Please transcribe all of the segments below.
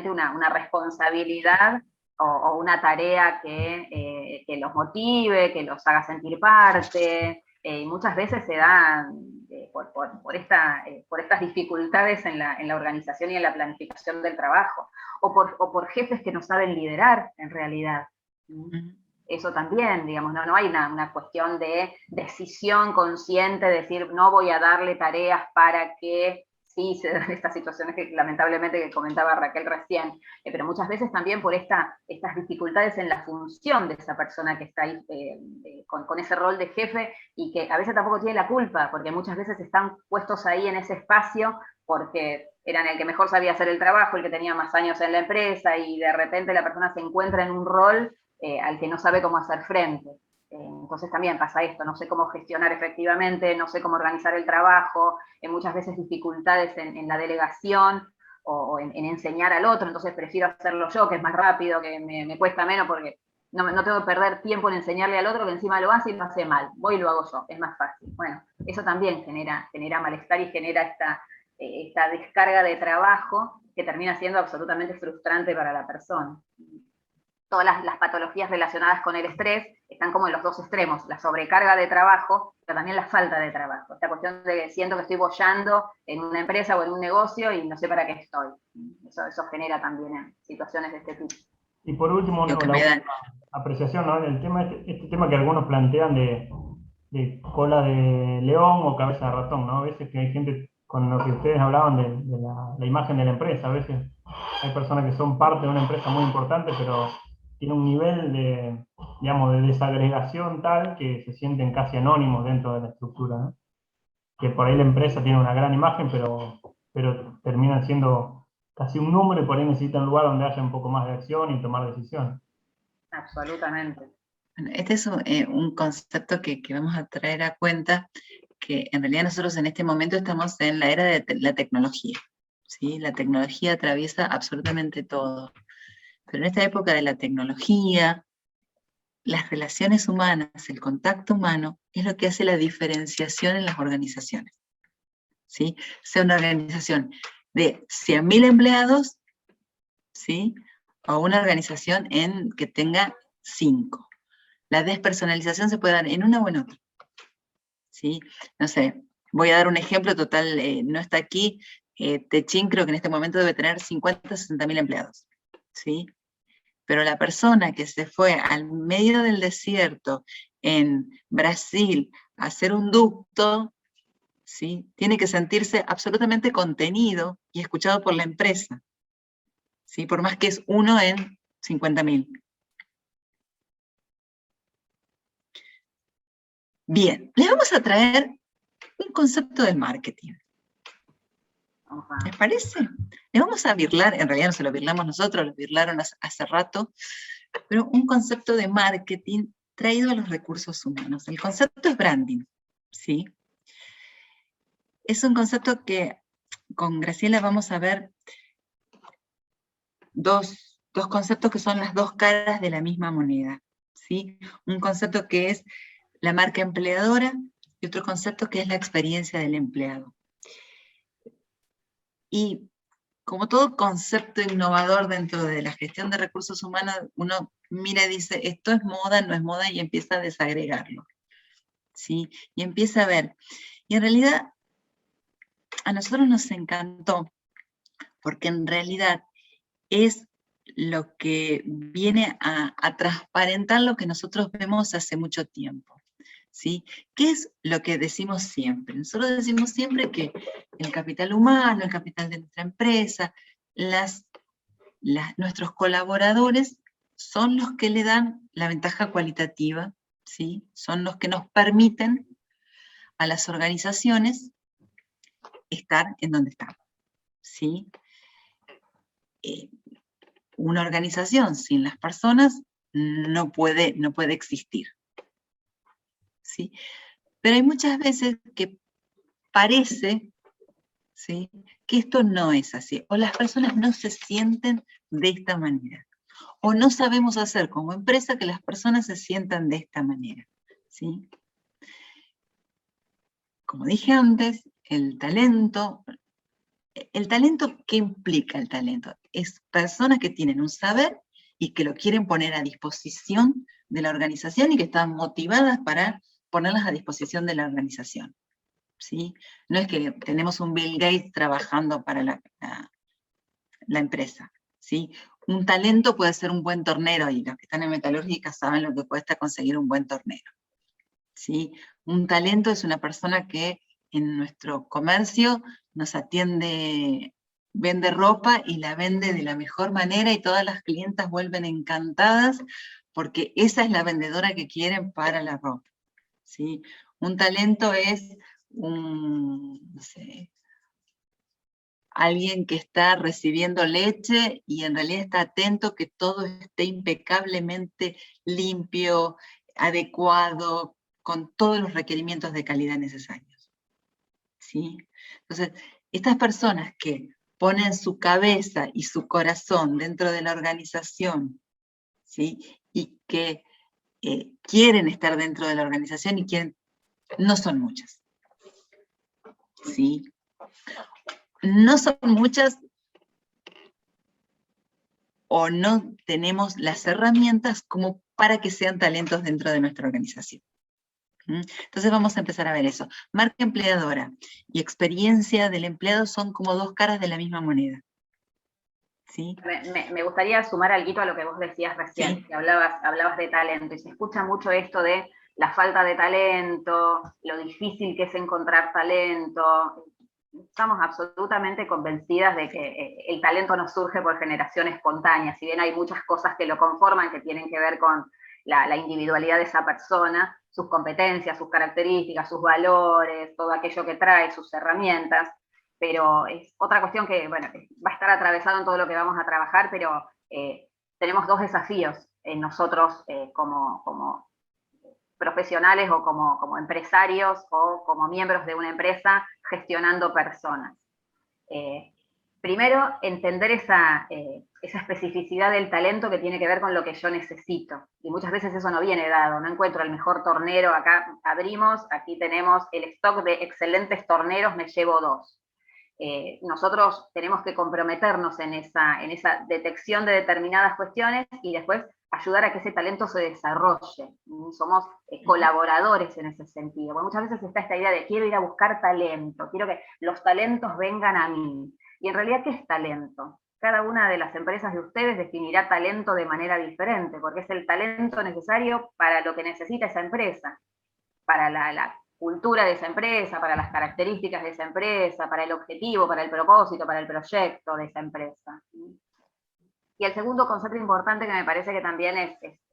una responsabilidad o una tarea que los motive, que los haga sentir parte, y muchas veces se dan por estas dificultades en la organización y en la planificación del trabajo, o por jefes que no saben liderar en realidad. Eso también, digamos, no hay una cuestión de decisión consciente, de decir, no voy a darle tareas para que sí se dan estas situaciones que lamentablemente que comentaba Raquel recién, pero muchas veces también por estas dificultades en la función de esa persona que está ahí con ese rol de jefe, y que a veces tampoco tiene la culpa, porque muchas veces están puestos ahí en ese espacio porque eran el que mejor sabía hacer el trabajo, el que tenía más años en la empresa, y de repente la persona se encuentra en un rol al que no sabe cómo hacer frente. Entonces también pasa esto, no sé cómo gestionar efectivamente, no sé cómo organizar el trabajo, muchas veces dificultades en la delegación o en enseñar al otro, entonces prefiero hacerlo yo, que es más rápido, que me cuesta menos, porque no tengo que perder tiempo en enseñarle al otro que encima lo hace y lo hace mal, voy y lo hago yo, es más fácil. Bueno, eso también genera malestar y genera esta descarga de trabajo que termina siendo absolutamente frustrante para la persona. Todas las patologías relacionadas con el estrés están como en los dos extremos, la sobrecarga de trabajo, pero también la falta de trabajo. Esta cuestión de que siento que estoy boyando en una empresa o en un negocio y no sé para qué estoy. Eso genera también situaciones de este tipo. Y por último, la última apreciación, ¿no? El tema, este tema que algunos plantean de cola de león o cabeza de ratón, ¿no? A veces que hay gente, con lo que ustedes hablaban de la imagen de la empresa, a veces hay personas que son parte de una empresa muy importante, pero tiene un nivel de, digamos, de desagregación tal que se sienten casi anónimos dentro de la estructura, ¿no? Que por ahí la empresa tiene una gran imagen, pero terminan siendo casi un número, y por ahí necesitan un lugar donde haya un poco más de acción y tomar decisiones. Absolutamente. Bueno, este es un concepto que vamos a traer a cuenta, que en realidad nosotros en este momento estamos en la era de la tecnología, ¿sí? La tecnología atraviesa absolutamente todo. Pero en esta época de la tecnología, las relaciones humanas, el contacto humano, es lo que hace la diferenciación en las organizaciones, ¿sí? Sea una organización de 100.000 empleados, ¿sí? O una organización que tenga 5. La despersonalización se puede dar en una o en otra, ¿sí? No sé, voy a dar un ejemplo total, no está aquí, Techin creo que en este momento debe tener 50, 60.000 empleados, ¿sí? Pero la persona que se fue al medio del desierto en Brasil a hacer un ducto, ¿sí? Tiene que sentirse absolutamente contenido y escuchado por la empresa, ¿sí? Por más que es uno en 50.000. Bien, les vamos a traer un concepto del marketing. ¿Les parece? Les vamos a birlar, en realidad no se lo birlamos nosotros, lo birlaron hace rato, pero un concepto de marketing traído a los recursos humanos. El concepto es branding, ¿sí? Es un concepto que con Graciela vamos a ver dos conceptos que son las dos caras de la misma moneda, ¿sí? Un concepto que es la marca empleadora y otro concepto que es la experiencia del empleado. Y como todo concepto innovador dentro de la gestión de recursos humanos, uno mira y dice, esto es moda, no es moda, y empieza a desagregarlo, ¿sí? Y empieza a ver. Y en realidad, a nosotros nos encantó, porque en realidad es lo que viene a transparentar lo que nosotros vemos hace mucho tiempo, ¿sí? ¿Qué es lo que decimos siempre? Nosotros decimos siempre que el capital humano, el capital de nuestra empresa, nuestros colaboradores son los que le dan la ventaja cualitativa, ¿sí? Son los que nos permiten a las organizaciones estar en donde estamos, ¿sí? Una organización sin las personas no puede existir, ¿sí? Pero hay muchas veces que parece, ¿sí?, que esto no es así, o las personas no se sienten de esta manera, o no sabemos hacer como empresa que las personas se sientan de esta manera, ¿sí? Como dije antes, el talento el talento, ¿qué implica el talento? Es personas que tienen un saber y que lo quieren poner a disposición de la organización y que están motivadas para ponerlas a disposición de la organización. ¿Sí? No es que tenemos un Bill Gates trabajando para la empresa. ¿Sí? Un talento puede ser un buen tornero, y los que están en metalúrgica saben lo que cuesta conseguir un buen tornero. ¿Sí? Un talento es una persona que en nuestro comercio nos atiende, vende ropa y la vende de la mejor manera y todas las clientas vuelven encantadas porque esa es la vendedora que quieren para la ropa. ¿Sí? Un talento es no sé, alguien que está recibiendo leche y en realidad está atento que todo esté impecablemente limpio, adecuado, con todos los requerimientos de calidad necesarios. ¿Sí? Entonces, estas personas que ponen su cabeza y su corazón dentro de la organización, ¿sí? Y que quieren estar dentro de la organización y quieren, no son muchas. ¿Sí? No son muchas o no tenemos las herramientas como para que sean talentos dentro de nuestra organización. Entonces vamos a empezar a ver eso. Marca empleadora y experiencia del empleado son como dos caras de la misma moneda. ¿Sí? Me gustaría sumar algo a lo que vos decías recién, ¿sí? Que hablabas de talento, y se escucha mucho esto de la falta de talento, lo difícil que es encontrar talento. Estamos absolutamente convencidas de que el talento no surge por generación espontánea, si bien hay muchas cosas que lo conforman, que tienen que ver con la individualidad de esa persona, sus competencias, sus características, sus valores, todo aquello que trae, sus herramientas, pero es otra cuestión que, bueno, va a estar atravesado en todo lo que vamos a trabajar, pero tenemos dos desafíos en nosotros como profesionales o como empresarios o como miembros de una empresa gestionando personas. Primero, entender esa especificidad del talento que tiene que ver con lo que yo necesito. Y muchas veces eso no viene dado, no encuentro el mejor tornero, acá abrimos, aquí tenemos el stock de excelentes torneros, me llevo 2. Nosotros tenemos que comprometernos en esa detección de determinadas cuestiones y después ayudar a que ese talento se desarrolle. Somos colaboradores en ese sentido. Porque muchas veces está esta idea de quiero ir a buscar talento, quiero que los talentos vengan a mí. Y en realidad, ¿qué es talento? Cada una de las empresas de ustedes definirá talento de manera diferente, porque es el talento necesario para lo que necesita esa empresa, para la cultura de esa empresa, para las características de esa empresa, para el objetivo, para el propósito, para el proyecto de esa empresa. Y el segundo concepto importante que me parece que también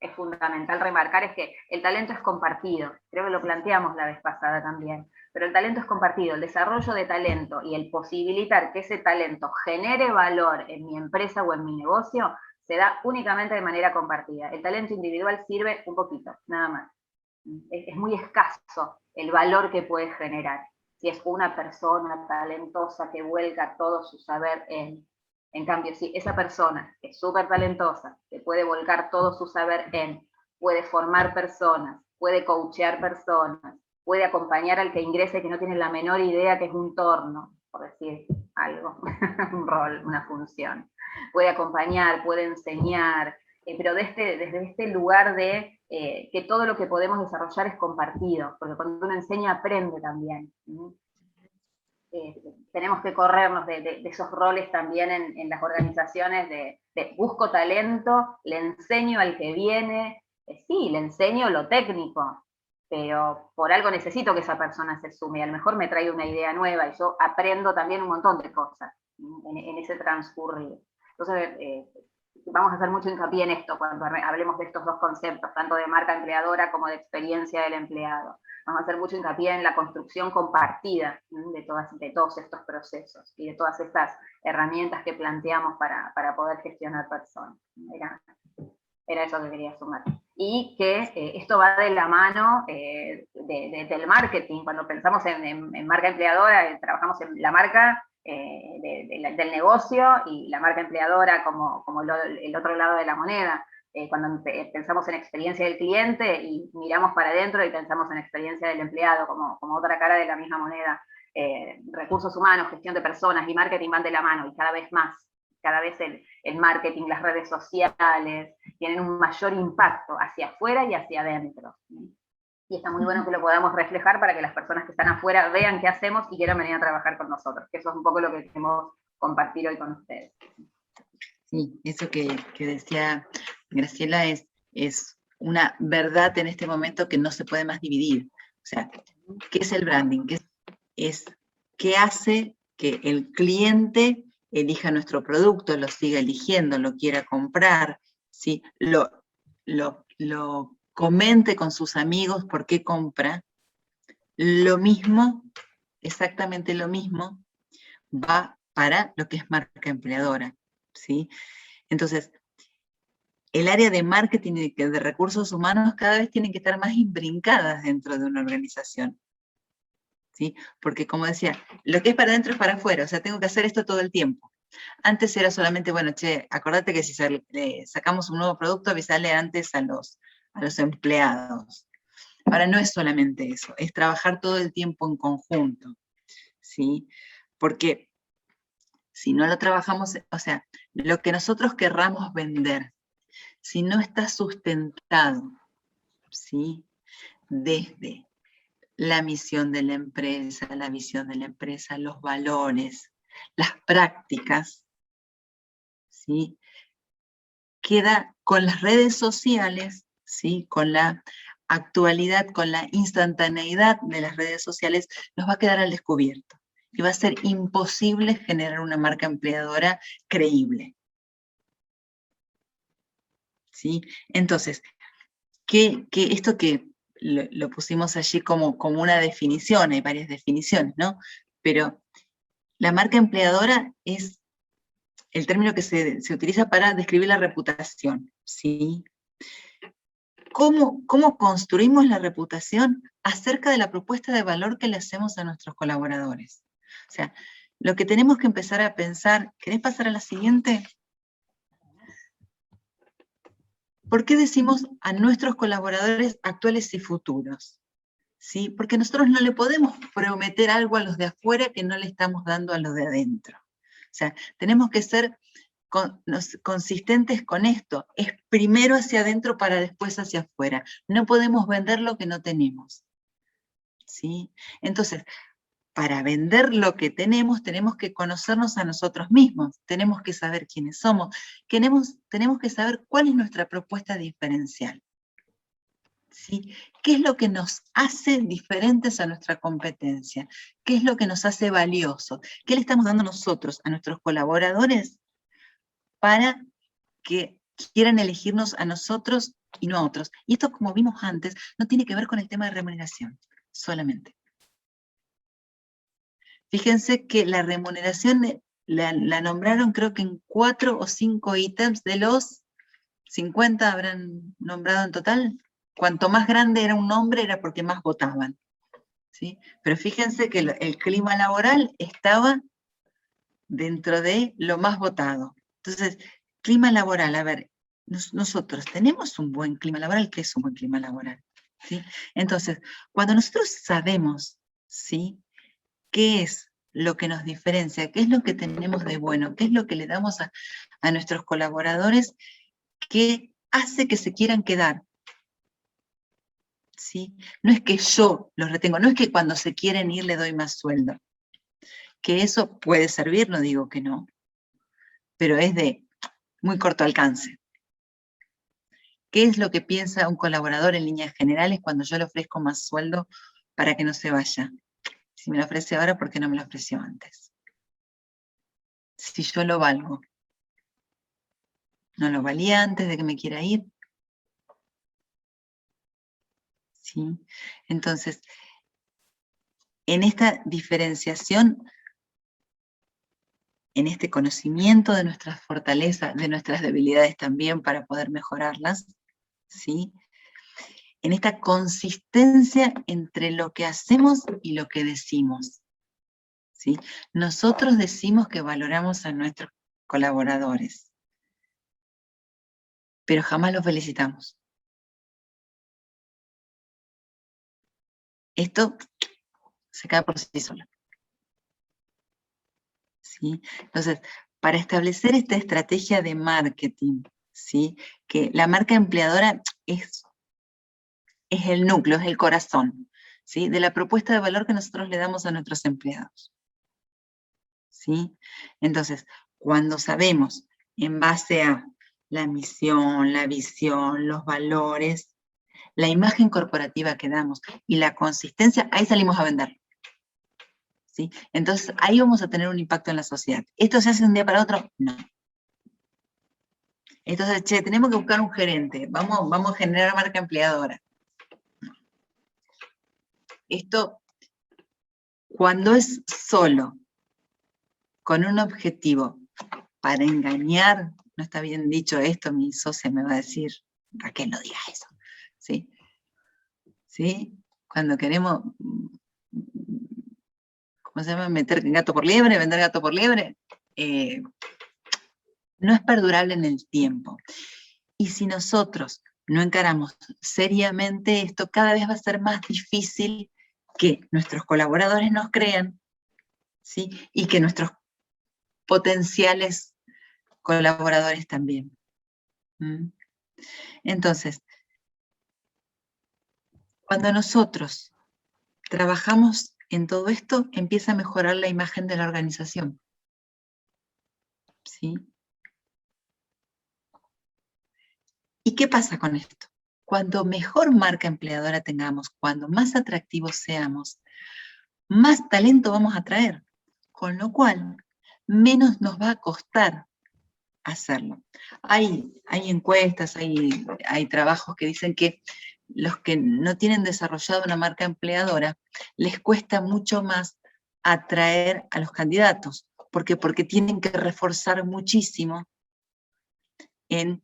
es fundamental remarcar es que el talento es compartido. Creo que lo planteamos la vez pasada también. Pero el talento es compartido. El desarrollo de talento y el posibilitar que ese talento genere valor en mi empresa o en mi negocio se da únicamente de manera compartida. El talento individual sirve un poquito, nada más. Es muy escaso el valor que puede generar. Si es una persona talentosa que vuelca todo su saber en cambio, si esa persona es súper talentosa, que puede volcar todo su saber puede formar personas, puede coachear personas, puede acompañar al que ingrese que no tiene la menor idea que es un torno, por decir algo, un rol, una función. Puede acompañar, puede enseñar, pero desde este lugar de que todo lo que podemos desarrollar es compartido, porque cuando uno enseña aprende también. Tenemos que corrernos de esos roles también en las organizaciones de busco talento, le enseño al que viene, sí, le enseño lo técnico, pero por algo necesito que esa persona se sume, a lo mejor me trae una idea nueva y yo aprendo también un montón de cosas en ese transcurrir. Entonces, vamos a hacer mucho hincapié en esto cuando hablemos de estos dos conceptos, tanto de marca empleadora como de experiencia del empleado. Vamos a hacer mucho hincapié en la construcción compartida de todos estos procesos y de todas estas herramientas que planteamos para poder gestionar personas. Era eso que quería sumar. Y que esto va de la mano del marketing. Cuando pensamos en marca empleadora, trabajamos en la marca del negocio y la marca empleadora como el otro lado de la moneda. Cuando pensamos en experiencia del cliente y miramos para adentro y pensamos en experiencia del empleado como otra cara de la misma moneda. recursos humanos, gestión de personas y marketing van de la mano, y cada vez más. Cada vez el marketing, las redes sociales, tienen un mayor impacto hacia afuera y hacia adentro. Y está muy bueno que lo podamos reflejar para que las personas que están afuera vean qué hacemos y quieran venir a trabajar con nosotros, que eso es un poco lo que queremos compartir hoy con ustedes. Sí, eso que decía Graciela es una verdad en este momento que no se puede más dividir. O sea, ¿qué es el branding? ¿Qué hace que el cliente elija nuestro producto, lo siga eligiendo, lo quiera comprar, ¿sí? lo comente con sus amigos por qué compra? Lo mismo, exactamente lo mismo, va para lo que es marca empleadora, ¿sí? Entonces, el área de marketing y de recursos humanos cada vez tienen que estar más imbrincadas dentro de una organización, ¿sí? Porque como decía, lo que es para adentro es para afuera, o sea, tengo que hacer esto todo el tiempo. Antes era solamente, bueno, che, acordate que si sacamos un nuevo producto, avisale antes a los empleados. Ahora no es solamente eso, es trabajar todo el tiempo en conjunto, ¿sí? Porque si no lo trabajamos, o sea, lo que nosotros querramos vender, si no está sustentado, ¿sí? Desde la misión de la empresa, la visión de la empresa, los valores, las prácticas, ¿sí? Queda con las redes sociales, ¿sí? Con la actualidad, con la instantaneidad de las redes sociales, nos va a quedar al descubierto. Y va a ser imposible generar una marca empleadora creíble. ¿Sí? Entonces, esto que lo pusimos allí como una definición, hay varias definiciones, ¿no? Pero la marca empleadora es el término que se utiliza para describir la reputación, ¿sí? ¿Cómo construimos la reputación acerca de la propuesta de valor que le hacemos a nuestros colaboradores? O sea, lo que tenemos que empezar a pensar, ¿querés pasar a la siguiente? ¿Por qué decimos a nuestros colaboradores actuales y futuros? ¿Sí? Porque nosotros no le podemos prometer algo a los de afuera que no le estamos dando a los de adentro. O sea, tenemos que ser consistentes con esto. Es primero hacia adentro para después hacia afuera. No podemos vender lo que no tenemos. ¿Sí? Entonces, para vender lo que tenemos que conocernos a nosotros mismos, tenemos que saber quiénes somos, tenemos que saber cuál es nuestra propuesta diferencial. ¿Sí? ¿Qué es lo que nos hace diferentes a nuestra competencia? ¿Qué es lo que nos hace valiosos? ¿Qué le estamos dando nosotros a nuestros colaboradores para que quieran elegirnos a nosotros y no a otros? Y esto, como vimos antes, no tiene que ver con el tema de remuneración, solamente. Fíjense que la remuneración la nombraron creo que en 4 o 5 ítems de los 50 habrán nombrado en total. Cuanto más grande era un nombre era porque más votaban, ¿sí? Pero fíjense que el clima laboral estaba dentro de lo más votado. Entonces, clima laboral, a ver, nosotros tenemos un buen clima laboral. ¿Qué es un buen clima laboral? ¿Sí? Entonces, cuando nosotros sabemos, ¿sí?, qué es lo que nos diferencia, qué es lo que tenemos de bueno, qué es lo que le damos a nuestros colaboradores, que hace que se quieran quedar. ¿Sí? No es que yo los retengo, no es que cuando se quieren ir le doy más sueldo. Que eso puede servir, no digo que no, pero es de muy corto alcance. ¿Qué es lo que piensa un colaborador en líneas generales cuando yo le ofrezco más sueldo para que no se vaya? Si me lo ofrece ahora, ¿por qué no me lo ofreció antes? Si yo lo valgo. ¿No lo valía antes de que me quiera ir? ¿Sí? Entonces, en esta diferenciación, en este conocimiento de nuestras fortalezas, de nuestras debilidades también para poder mejorarlas, ¿sí?, en esta consistencia entre lo que hacemos y lo que decimos, ¿sí? Nosotros decimos que valoramos a nuestros colaboradores, pero jamás los felicitamos. Esto se cae por sí solo. ¿sí? Entonces, para establecer esta estrategia de marketing, ¿sí? Que la marca empleadora es el núcleo, es el corazón, ¿sí? De la propuesta de valor que nosotros le damos a nuestros empleados, ¿sí? Entonces, cuando sabemos en base a la misión, la visión, los valores, la imagen corporativa que damos y la consistencia, ahí salimos a vender, ¿sí? Entonces, ahí vamos a tener un impacto en la sociedad. ¿Esto se hace de un día para otro? No. Entonces, che, tenemos que buscar un gerente, vamos a generar marca empleadora. Esto, cuando es solo, con un objetivo para engañar, no está bien dicho esto, mi socia me va a decir, Raquel, no digas eso, ¿sí? ¿Sí? Cuando queremos, ¿cómo se llama? Meter gato por liebre, vender gato por liebre, no es perdurable en el tiempo. Y si nosotros no encaramos seriamente esto, cada vez va a ser más difícil que nuestros colaboradores nos crean, ¿sí? Y que nuestros potenciales colaboradores también. Entonces, cuando nosotros trabajamos en todo esto, empieza a mejorar la imagen de la organización, ¿sí? ¿Y qué pasa con esto? Cuanto mejor marca empleadora tengamos, cuando más atractivos seamos, más talento vamos a traer, con lo cual menos nos va a costar hacerlo. Hay encuestas, hay trabajos que dicen que los que no tienen desarrollado una marca empleadora les cuesta mucho más atraer a los candidatos. ¿Por qué? Porque tienen que reforzar muchísimo en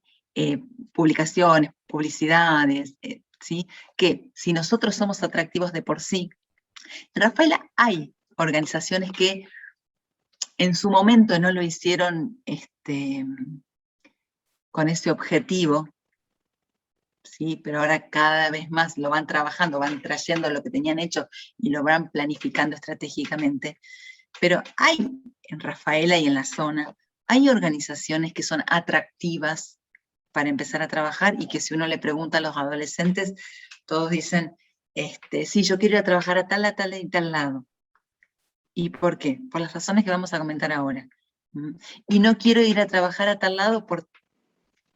publicaciones, publicidades, ¿sí? Que si nosotros somos atractivos de por sí, Rafaela, hay organizaciones que en su momento no lo hicieron con ese objetivo, ¿sí? Pero ahora cada vez más lo van trabajando, van trayendo lo que tenían hecho y lo van planificando estratégicamente. Pero hay en Rafaela y en la zona, hay organizaciones que son atractivas para empezar a trabajar y que si uno le pregunta a los adolescentes, todos dicen, sí, yo quiero ir a trabajar a tal y tal lado. ¿Y por qué? Por las razones que vamos a comentar ahora. Y no quiero ir a trabajar a tal lado porque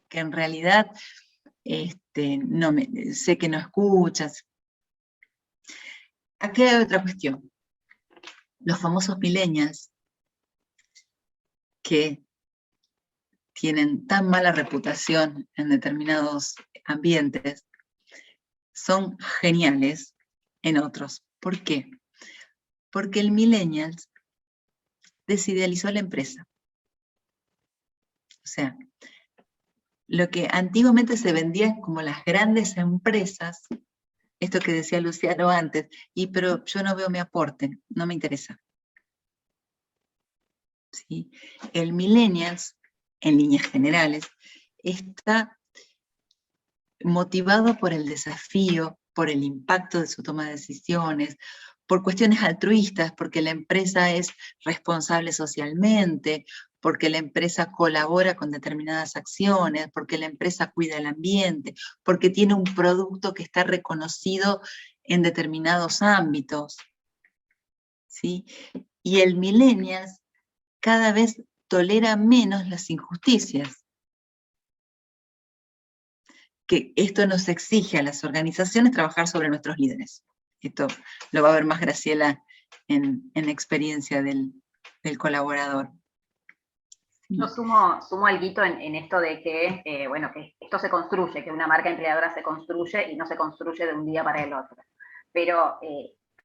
en realidad sé que no escuchas. Aquí hay otra cuestión. Los famosos millennials que tienen tan mala reputación en determinados ambientes son geniales en otros. ¿Por qué? Porque el millennials desidealizó la empresa. O sea, lo que antiguamente se vendía como las grandes empresas, esto que decía Luciano antes, pero yo no veo mi aporte, no me interesa. ¿Sí? El millennials, en líneas generales, está motivado por el desafío, por el impacto de su toma de decisiones, por cuestiones altruistas, porque la empresa es responsable socialmente, porque la empresa colabora con determinadas acciones, porque la empresa cuida el ambiente, porque tiene un producto que está reconocido en determinados ámbitos, ¿sí? Y el millennials cada vez tolera menos las injusticias. Que esto nos exige a las organizaciones trabajar sobre nuestros líderes. Esto lo va a ver más Graciela en la experiencia del colaborador. Yo sumo alguito en esto de que, bueno, que esto se construye, que una marca empleadora se construye y no se construye de un día para el otro. Pero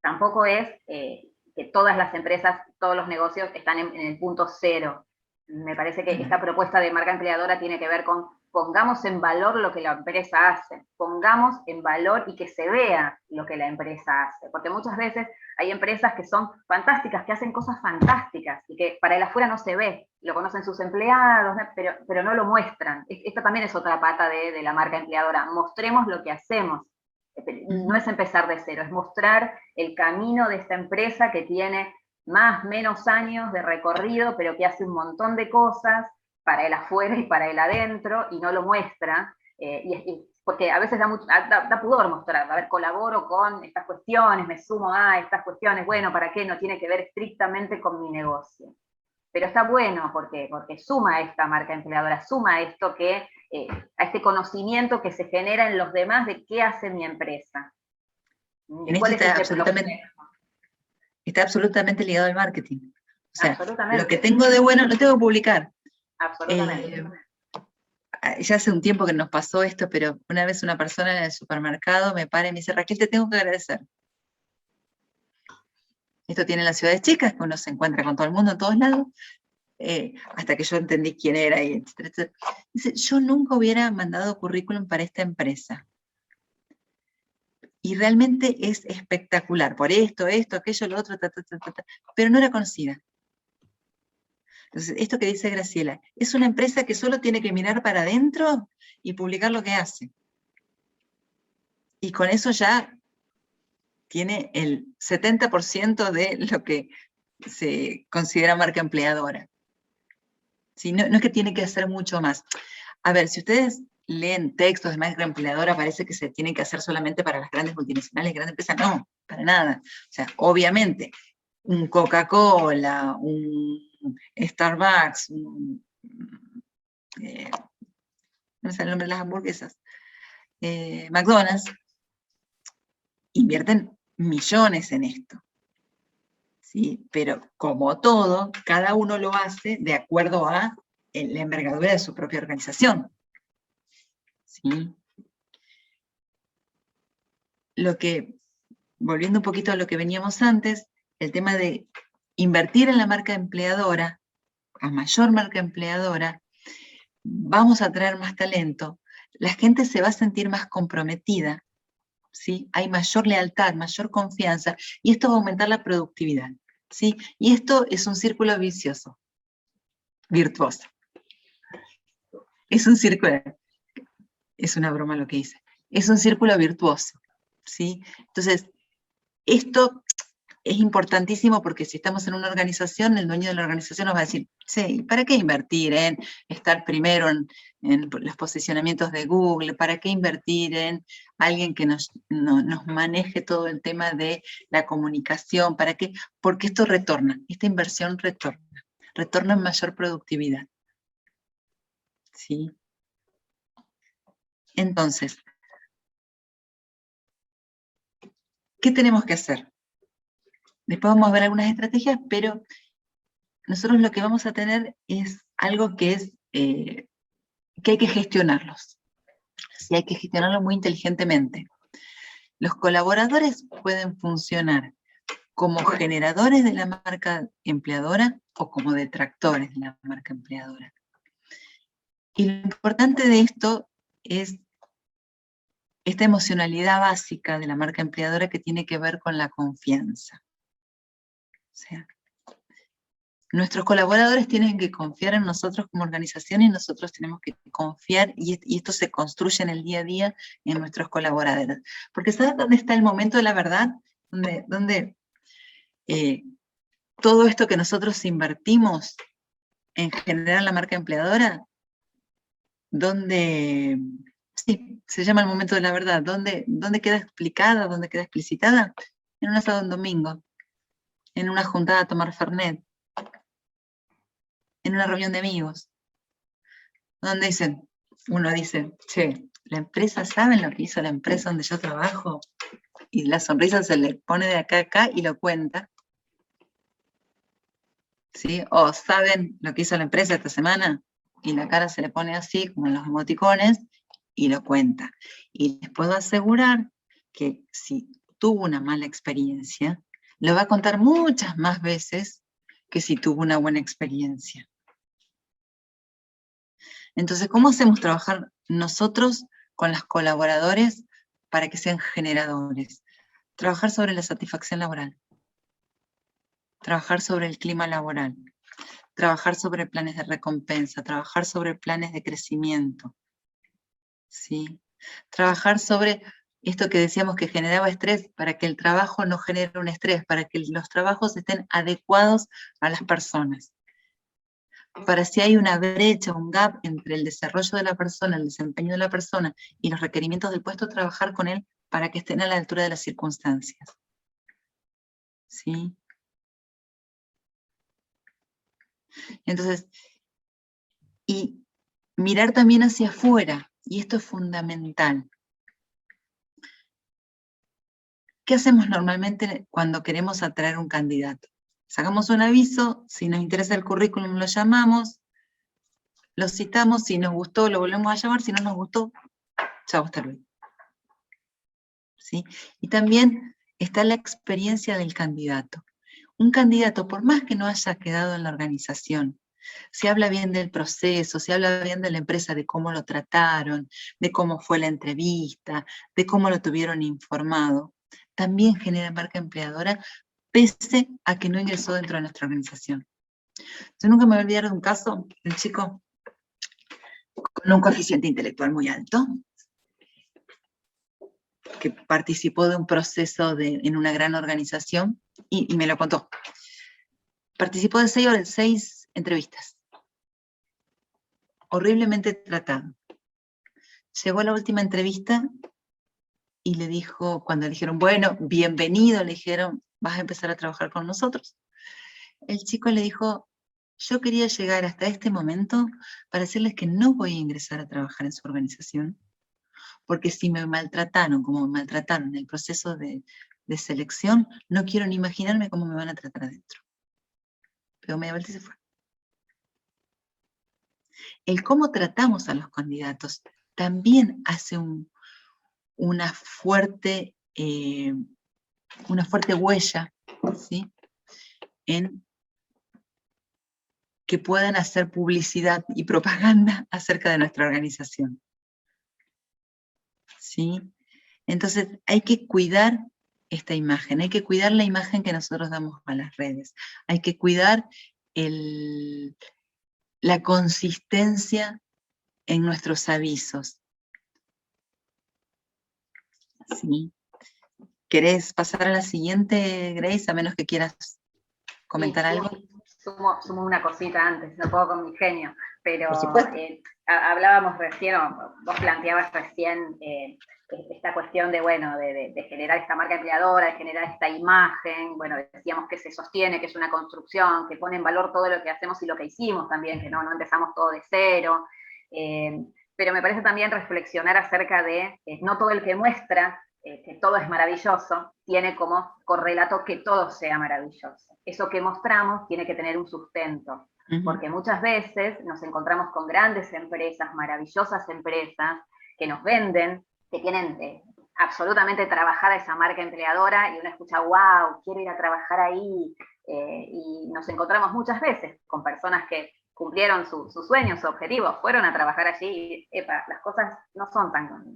tampoco es que todas las empresas, todos los negocios están en el punto cero. Me parece que esta propuesta de marca empleadora tiene que ver con pongamos en valor lo que la empresa hace, pongamos en valor y que se vea lo que la empresa hace, porque muchas veces hay empresas que son fantásticas, que hacen cosas fantásticas y que para el afuera no se ve, lo conocen sus empleados, pero no lo muestran. Esta también es otra pata de la marca empleadora, mostremos lo que hacemos. No es empezar de cero, es mostrar el camino de esta empresa que tiene menos años de recorrido, pero que hace un montón de cosas para el afuera y para el adentro, y no lo muestra, porque a veces da pudor mostrar, a ver, colaboro con estas cuestiones, me sumo a estas cuestiones, bueno, ¿para qué? No tiene que ver estrictamente con mi negocio. Pero está bueno porque suma esta marca empleadora, suma esto a este conocimiento que se genera en los demás de qué hace mi empresa. En esto está absolutamente ligado al marketing. O sea, lo que tengo de bueno lo tengo que publicar. Absolutamente. Ya hace un tiempo que nos pasó esto, pero una vez una persona en el supermercado me para y me dice, Raquel, te tengo que agradecer. Esto tiene en las ciudades chicas, que uno se encuentra con todo el mundo en todos lados, hasta que yo entendí quién era, y etcétera, etcétera. Dice, yo nunca hubiera mandado currículum para esta empresa. Y realmente es espectacular, por esto, aquello, lo otro, pero no era conocida. Entonces, esto que dice Graciela, es una empresa que solo tiene que mirar para adentro y publicar lo que hace. Y con eso ya tiene el 70% de lo que se considera marca empleadora. ¿Sí? No es que tiene que hacer mucho más. A ver, si ustedes leen textos de marca empleadora, parece que se tienen que hacer solamente para las grandes multinacionales, grandes empresas. No, para nada. O sea, obviamente, un Coca-Cola, un Starbucks, no sé el nombre de las hamburguesas, McDonald's, invierten millones en esto. ¿Sí? Pero como todo, cada uno lo hace de acuerdo a la envergadura de su propia organización. ¿Sí? Volviendo un poquito a lo que veníamos antes, el tema de invertir en la marca empleadora, a mayor marca empleadora, vamos a traer más talento, la gente se va a sentir más comprometida, ¿sí? Hay mayor lealtad, mayor confianza, y esto va a aumentar la productividad, ¿sí? Y esto es un círculo virtuoso. Es un círculo, es una broma lo que hice, es un círculo virtuoso, ¿sí? Entonces, esto es importantísimo porque si estamos en una organización, el dueño de la organización nos va a decir, sí, ¿para qué invertir en estar primero en los posicionamientos de Google? ¿Para qué invertir en alguien que nos maneje todo el tema de la comunicación? ¿Para qué? Porque esto retorna, esta inversión retorna en mayor productividad. ¿Sí? Entonces, ¿qué tenemos que hacer? Después vamos a ver algunas estrategias, pero nosotros lo que vamos a tener es algo que es que hay que gestionarlos. Sí, hay que gestionarlos muy inteligentemente. Los colaboradores pueden funcionar como generadores de la marca empleadora o como detractores de la marca empleadora. Y lo importante de esto es esta emocionalidad básica de la marca empleadora que tiene que ver con la confianza. O sea, nuestros colaboradores tienen que confiar en nosotros como organización y nosotros tenemos que confiar, y esto se construye en el día a día en nuestros colaboradores. Porque ¿sabes dónde está el momento de la verdad? Donde todo esto que nosotros invertimos en generar la marca empleadora, donde, sí, se llama el momento de la verdad, ¿dónde queda explicada, dónde queda explicitada? En un asado en domingo, en una juntada a tomar Fernet, en una reunión de amigos, donde uno dice, che, ¿la empresa saben lo que hizo la empresa donde yo trabajo? Y la sonrisa se le pone de acá a acá y lo cuenta. ¿Sí? O ¿saben lo que hizo la empresa esta semana? Y la cara se le pone así, como en los emoticones, y lo cuenta. Y les puedo asegurar que si tuvo una mala experiencia, lo va a contar muchas más veces que si tuvo una buena experiencia. Entonces, ¿cómo hacemos trabajar nosotros con los colaboradores para que sean generadores? Trabajar sobre la satisfacción laboral. Trabajar sobre el clima laboral. Trabajar sobre planes de recompensa. Trabajar sobre planes de crecimiento. ¿Sí? Trabajar sobre esto que decíamos que generaba estrés, para que el trabajo no genere un estrés, para que los trabajos estén adecuados a las personas. Para si hay una brecha, un gap entre el desarrollo de la persona, el desempeño de la persona y los requerimientos del puesto, trabajar con él para que estén a la altura de las circunstancias. ¿Sí? Entonces, y mirar también hacia afuera, y esto es fundamental. ¿Qué hacemos normalmente cuando queremos atraer un candidato? Sacamos un aviso, si nos interesa el currículum lo llamamos, lo citamos, si nos gustó lo volvemos a llamar, si no nos gustó, chao, hasta luego. ¿Sí? Y también está la experiencia del candidato. Un candidato, por más que no haya quedado en la organización, se habla bien del proceso, se habla bien de la empresa, de cómo lo trataron, de cómo fue la entrevista, de cómo lo tuvieron informado, también genera marca empleadora, pese a que no ingresó dentro de nuestra organización. Yo nunca me voy a olvidar de un caso de un chico con un coeficiente intelectual muy alto, que participó de un proceso en una gran organización, y me lo contó. Participó de 6 entrevistas. Horriblemente tratado. Llegó a la última entrevista y le dijo, cuando le dijeron, bueno, bienvenido, le dijeron, vas a empezar a trabajar con nosotros. El chico le dijo, yo quería llegar hasta este momento para decirles que no voy a ingresar a trabajar en su organización, porque si me maltrataron como me maltrataron en el proceso de selección, no quiero ni imaginarme cómo me van a tratar adentro. Pero media vuelta y se fue. El cómo tratamos a los candidatos también hace una fuerte huella, ¿sí? En que puedan hacer publicidad y propaganda acerca de nuestra organización. ¿Sí? Entonces hay que cuidar esta imagen, hay que cuidar la imagen que nosotros damos a las redes, hay que cuidar la consistencia en nuestros avisos. ¿Sí? ¿Querés pasar a la siguiente, Grace, a menos que quieras comentar algo? Sumo una cosita antes, no puedo con mi genio, pero hablábamos recién, vos planteabas recién esta cuestión de, bueno, de generar esta marca empleadora, de generar esta imagen, bueno, decíamos que se sostiene, que es una construcción, que pone en valor todo lo que hacemos y lo que hicimos también, que no empezamos todo de cero, pero me parece también reflexionar acerca de no todo el que muestra que todo es maravilloso, tiene como correlato que todo sea maravilloso. Eso que mostramos tiene que tener un sustento, porque muchas veces nos encontramos con grandes empresas, maravillosas empresas, que nos venden, que tienen absolutamente trabajada esa marca empleadora, y uno escucha, wow, quiero ir a trabajar ahí, y nos encontramos muchas veces con personas que cumplieron sus sueños, sus objetivos, fueron a trabajar allí, y las cosas no son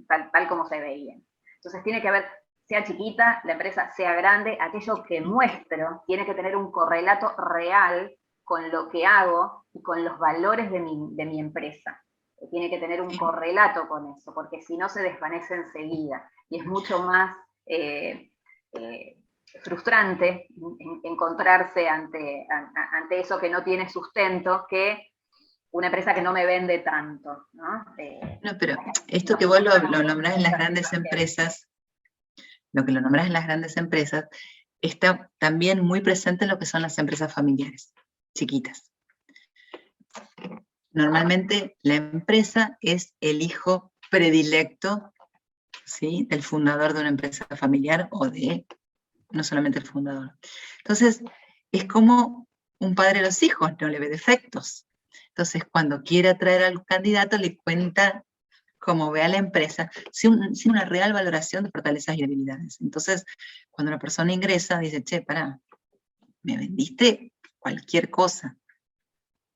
tal como se veían. Entonces tiene que haber, sea chiquita, la empresa sea grande, aquello que muestro tiene que tener un correlato real con lo que hago y con los valores de mi empresa. Tiene que tener un correlato con eso, porque si no se desvanece enseguida. Y es mucho más frustrante encontrarse ante eso que no tiene sustento que una empresa que no me vende tanto, ¿no? No, pero esto que vos lo nombrás en las grandes empresas, lo que lo nombrás en las grandes empresas, está también muy presente en lo que son las empresas familiares, chiquitas. Normalmente la empresa es el hijo predilecto, ¿sí?, del fundador de una empresa familiar, o de, no solamente el fundador. Entonces, es como un padre a los hijos, no le ve defectos. Entonces, cuando quiere atraer al candidato, le cuenta cómo ve a la empresa, sin una real valoración de fortalezas y debilidades. Entonces, cuando una persona ingresa, dice, che, pará, me vendiste cualquier cosa.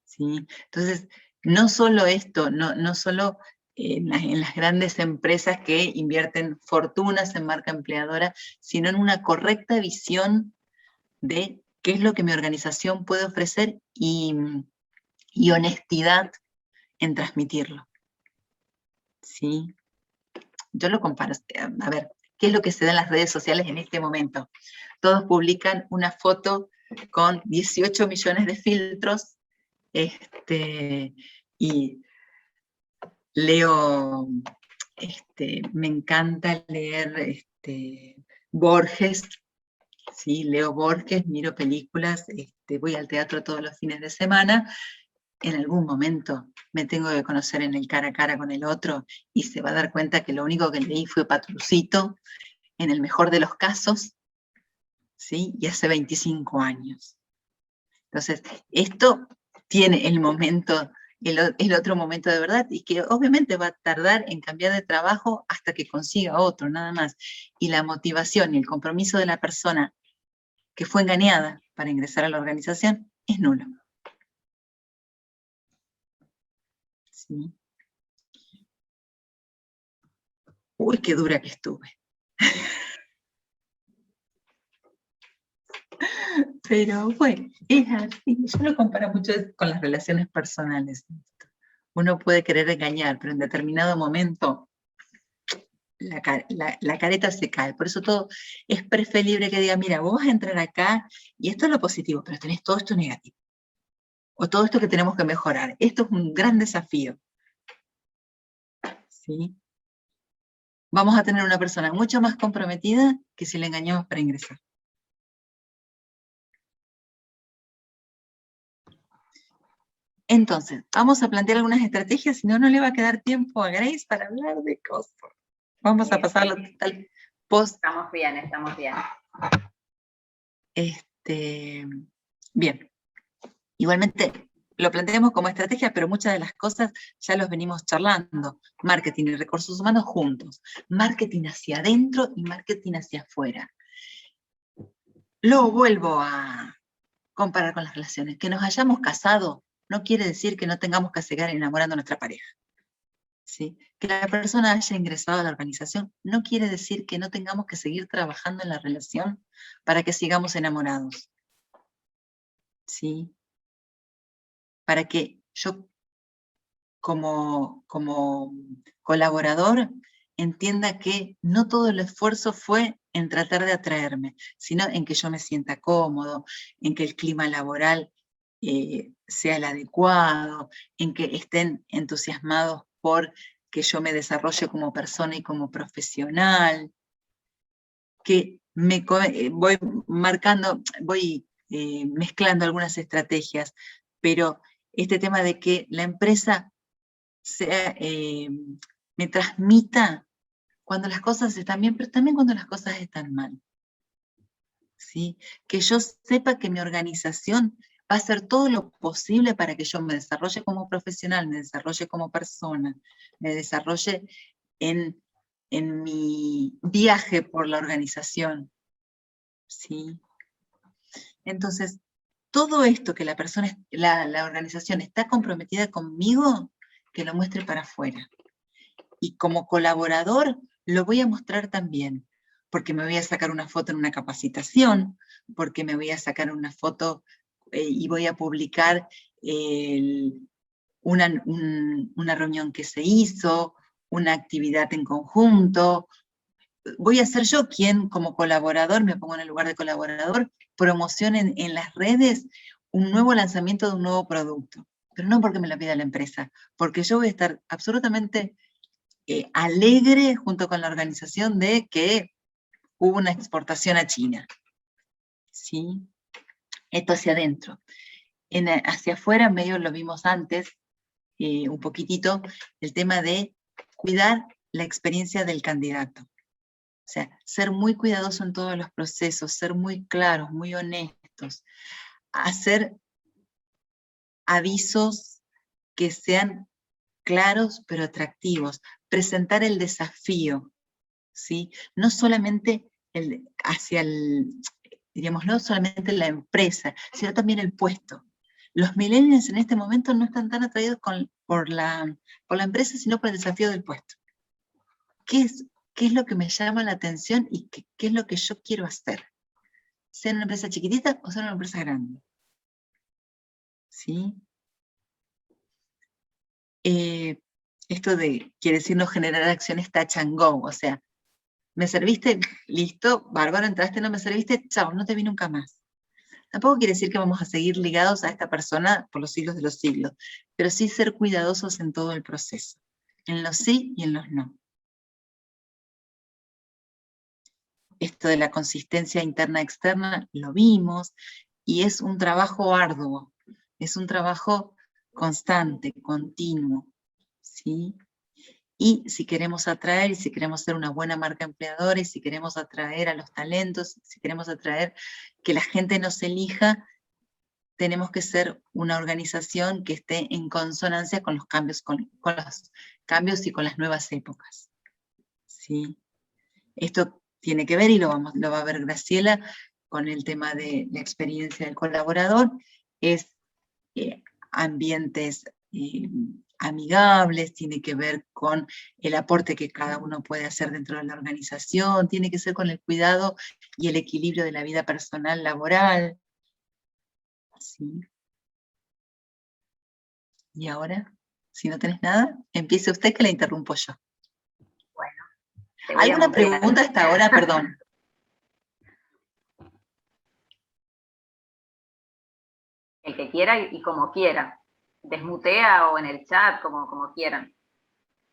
¿Sí? Entonces, no solo esto, no solo en las grandes empresas que invierten fortunas en marca empleadora, sino en una correcta visión de qué es lo que mi organización puede ofrecer y honestidad en transmitirlo. ¿Sí? Yo lo comparo, a ver, ¿Qué es lo que se da en las redes sociales en este momento? Todos publican una foto con 18 millones de filtros, y leo, me encanta leer Borges, ¿sí? Leo Borges, miro películas, voy al teatro todos los fines de semana. En algún momento me tengo que conocer en el cara a cara con el otro y se va a dar cuenta que lo único que leí fue Patrucito, en el mejor de los casos, ¿sí? Y hace 25 años. Entonces, esto tiene el momento, el otro momento de verdad, y que obviamente va a tardar en cambiar de trabajo hasta que consiga otro, nada más. Y la motivación y el compromiso de la persona que fue engañada para ingresar a la organización es nulo. ¿Sí? Uy, qué dura que estuve. Pero bueno, es así. Yo lo comparo mucho con las relaciones personales. Uno puede querer engañar, pero en determinado momento la careta se cae. Por eso todo es preferible que diga, mira, vos vas a entrar acá y esto es lo positivo, pero tenés todo esto negativo. O todo esto que tenemos que mejorar. Esto es un gran desafío. ¿Sí? Vamos a tener una persona mucho más comprometida que si le engañamos para ingresar. Entonces, vamos a plantear algunas estrategias, si no, no le va a quedar tiempo a Grace para hablar de cosas. Vamos a pasarlo al post. Estamos bien, estamos bien. Bien. Igualmente, lo planteamos como estrategia, pero muchas de las cosas ya los venimos charlando. Marketing y recursos humanos juntos. Marketing hacia adentro y marketing hacia afuera. Lo vuelvo a comparar con las relaciones. Que nos hayamos casado no quiere decir que no tengamos que seguir enamorando a nuestra pareja. ¿Sí? Que la persona haya ingresado a la organización no quiere decir que no tengamos que seguir trabajando en la relación para que sigamos enamorados. ¿Sí? Para que yo, como colaborador, entienda que no todo el esfuerzo fue en tratar de atraerme, sino en que yo me sienta cómodo, en que el clima laboral sea el adecuado, en que estén entusiasmados por que yo me desarrolle como persona y como profesional, que voy marcando, voy mezclando algunas estrategias, pero este tema de que la empresa me transmita cuando las cosas están bien, pero también cuando las cosas están mal. ¿Sí? Que yo sepa que mi organización va a hacer todo lo posible para que yo me desarrolle como profesional, me desarrolle como persona, me desarrolle en mi viaje por la organización. ¿Sí? Entonces, todo esto que la persona, la organización está comprometida conmigo, que lo muestre para afuera. Y como colaborador lo voy a mostrar también, porque me voy a sacar una foto en una capacitación, porque me voy a sacar una foto y voy a publicar una reunión que se hizo, una actividad en conjunto. Voy a ser yo quien, como colaborador, me pongo en el lugar de colaborador, promocione en las redes un nuevo lanzamiento de un nuevo producto. Pero no porque me lo pida la empresa, porque yo voy a estar absolutamente alegre junto con la organización de que hubo una exportación a China. ¿Sí? Esto hacia adentro. Hacia afuera, medio lo vimos antes, un poquitito, el tema de cuidar la experiencia del candidato. O sea, ser muy cuidadoso en todos los procesos, ser muy claros, muy honestos, hacer avisos que sean claros pero atractivos, presentar el desafío, ¿sí? No solamente diríamos, no solamente la empresa, sino también el puesto. Los millennials en este momento no están tan atraídos por la empresa, sino por el desafío del puesto. ¿Qué es lo que me llama la atención y qué es lo que yo quiero hacer? ¿Ser una empresa chiquitita o ser una empresa grande? ¿Sí? Esto quiere decir no generar acciones touch and go, o sea, ¿Me serviste? Listo, bárbaro, entraste, no me serviste, chao, no te vi nunca más. Tampoco quiere decir que vamos a seguir ligados a esta persona por los siglos de los siglos, pero sí ser cuidadosos en todo el proceso, en los sí y en los no. Esto de la consistencia interna-externa lo vimos, y es un trabajo arduo, es un trabajo constante, continuo, ¿sí? Y si queremos atraer, y si queremos ser una buena marca empleadora, y si queremos atraer a los talentos, si queremos atraer que la gente nos elija, tenemos que ser una organización que esté en consonancia con los cambios, con los cambios y con las nuevas épocas, ¿sí? Esto tiene que ver, y lo va a ver Graciela, con el tema de la experiencia del colaborador, es ambientes amigables, tiene que ver con el aporte que cada uno puede hacer dentro de la organización, tiene que ser con el cuidado y el equilibrio de la vida personal laboral. ¿Sí? Y ahora, si no tenés nada, empiece usted, que la interrumpo yo. Bueno. ¿Alguna pregunta hasta ahora? Perdón. El que quiera y como quiera. Desmutea o en el chat, como quieran.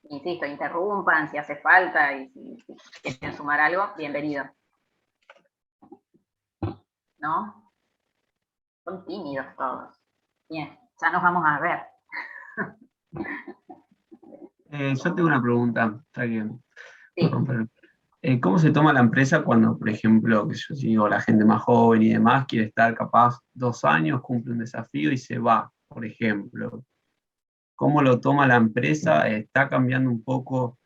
Insisto, interrumpan si hace falta, y si quieren sumar algo, bienvenido. ¿No? Son tímidos todos. Bien, ya nos vamos a ver. Yo tengo una pregunta, está bien. Sí. ¿Cómo se toma la empresa cuando, por ejemplo, que yo digo, la gente más joven y demás quiere estar capaz 2 años, cumple un desafío y se va, por ejemplo? ¿Cómo lo toma la empresa? ¿Está cambiando un poco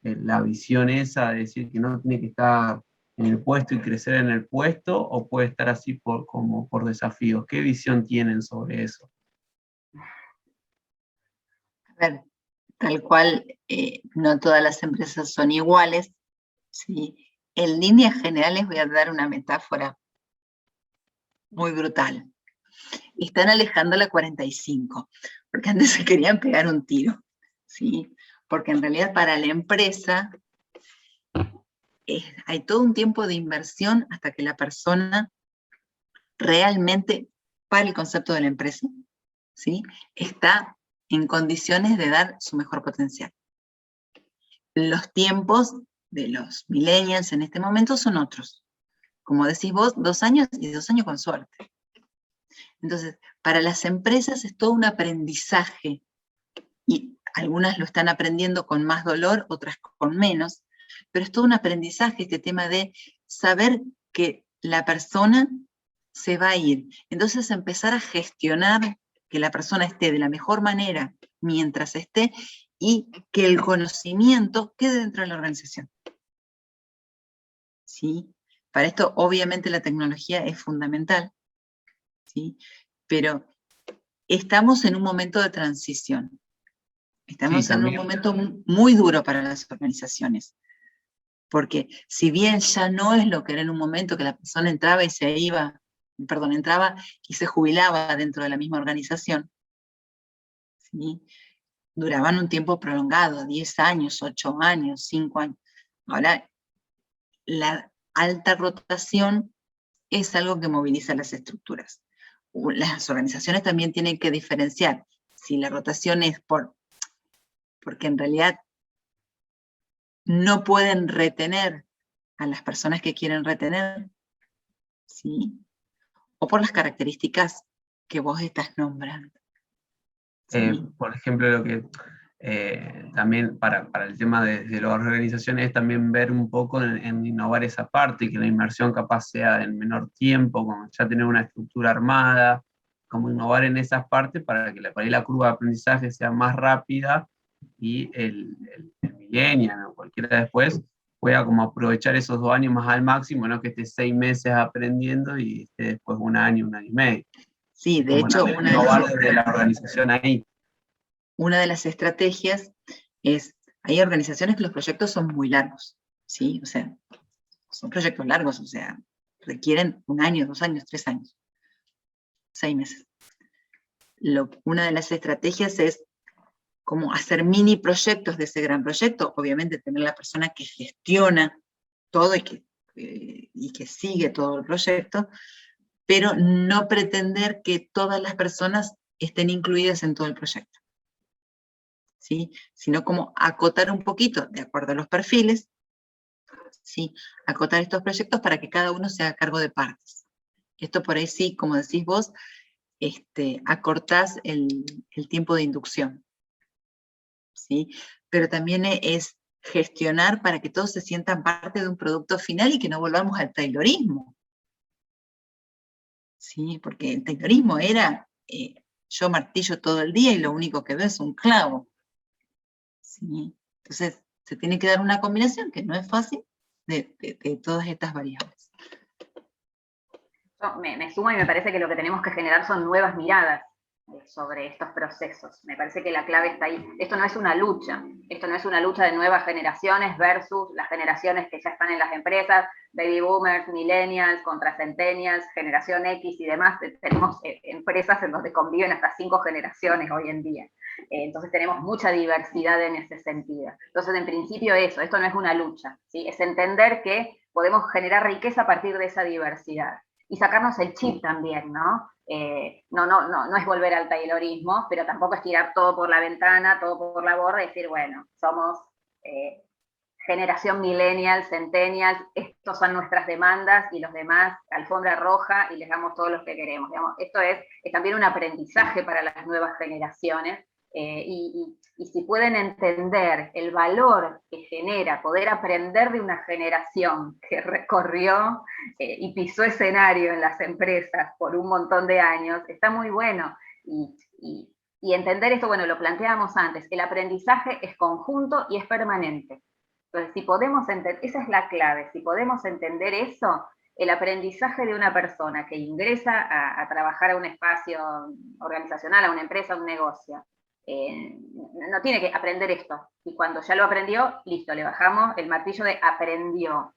la visión esa de decir que no tiene que estar en el puesto y crecer en el puesto, o puede estar así como por desafíos? ¿Qué visión tienen sobre eso? A ver, tal cual, no todas las empresas son iguales, ¿sí? En líneas generales voy a dar una metáfora muy brutal. Están alejando la 45, porque antes se querían pegar un tiro, ¿sí? Porque en realidad para la empresa hay todo un tiempo de inversión hasta que la persona realmente, para el concepto de la empresa, ¿sí?, está en condiciones de dar su mejor potencial. Los tiempos de los millennials en este momento son otros. Como decís vos, 2 años y 2 años con suerte. Entonces, para las empresas es todo un aprendizaje, y algunas lo están aprendiendo con más dolor, otras con menos, pero es todo un aprendizaje este tema de saber que la persona se va a ir. Entonces, empezar a gestionar que la persona esté de la mejor manera mientras esté, y que el conocimiento quede dentro de la organización. ¿Sí? Para esto, obviamente, la tecnología es fundamental, ¿sí? Pero estamos en un momento de transición. Estamos en un momento muy duro para las organizaciones. Porque si bien ya no es lo que era en un momento que la persona entraba y se iba, entraba y se jubilaba dentro de la misma organización, ¿sí?, duraban un tiempo prolongado, 10 años, 8 años, 5 años. Ahora, la alta rotación es algo que moviliza las estructuras. Las organizaciones también tienen que diferenciar si la rotación es porque en realidad no pueden retener a las personas que quieren retener, ¿sí?, o por las características que vos estás nombrando. ¿Sí? Por ejemplo, lo que también para el tema de las organizaciones es también ver un poco en innovar esa parte, y que la inversión capaz sea en menor tiempo, como ya tener una estructura armada, como innovar en esas partes para que por ahí la curva de aprendizaje sea más rápida, y el millennial o cualquiera después pueda como aprovechar esos 2 años más al máximo, no que esté 6 meses aprendiendo y esté después 1 año, 1 año y medio. Sí, de hecho, innovar desde la organización ahí. Una de las estrategias es, hay organizaciones que los proyectos son muy largos, ¿sí? O sea, son proyectos largos, o sea, requieren 1 año, 2 años, 3 años, 6 meses. Una de las estrategias es como hacer mini proyectos de ese gran proyecto, obviamente tener la persona que gestiona todo y que sigue todo el proyecto, pero no pretender que todas las personas estén incluidas en todo el proyecto, ¿sí? Sino como acotar un poquito, de acuerdo a los perfiles, ¿sí? Acotar estos proyectos para que cada uno se haga cargo de partes. Esto por ahí sí, como decís vos, acortás el tiempo de inducción, ¿sí? Pero también es gestionar para que todos se sientan parte de un producto final y que no volvamos al taylorismo, ¿sí? Porque el taylorismo era, yo martillo todo el día y lo único que veo es un clavo, ¿sí? Entonces, se tiene que dar una combinación que no es fácil de todas estas variables. Yo me sumo y me parece que lo que tenemos que generar son nuevas miradas sobre estos procesos. Me parece que la clave está ahí. Esto no es una lucha de nuevas generaciones versus las generaciones que ya están en las empresas, baby boomers, millennials, contra centennials, generación X y demás. Tenemos empresas en donde conviven hasta 5 generaciones hoy en día. Entonces tenemos mucha diversidad en ese sentido. Entonces, en principio esto no es una lucha, ¿sí? Es entender que podemos generar riqueza a partir de esa diversidad. Y sacarnos el chip también, ¿no? No es volver al taylorismo, pero tampoco es tirar todo por la ventana, todo por la borda y decir, bueno, somos generación millennial, centennial, estos son nuestras demandas y los demás, alfombra roja y les damos todo lo que queremos. Digamos, esto es también un aprendizaje para las nuevas generaciones y si pueden entender el valor que genera poder aprender de una generación que recorrió y pisó escenario en las empresas por un montón de años, está muy bueno. Y entender esto, bueno, lo planteábamos antes, el aprendizaje es conjunto y es permanente. Entonces, si podemos entender, esa es la clave, si podemos entender eso, el aprendizaje de una persona que ingresa a trabajar a un espacio organizacional, a una empresa, a un negocio, no tiene que aprender esto. Y cuando ya lo aprendió, listo, le bajamos el martillo de aprendió.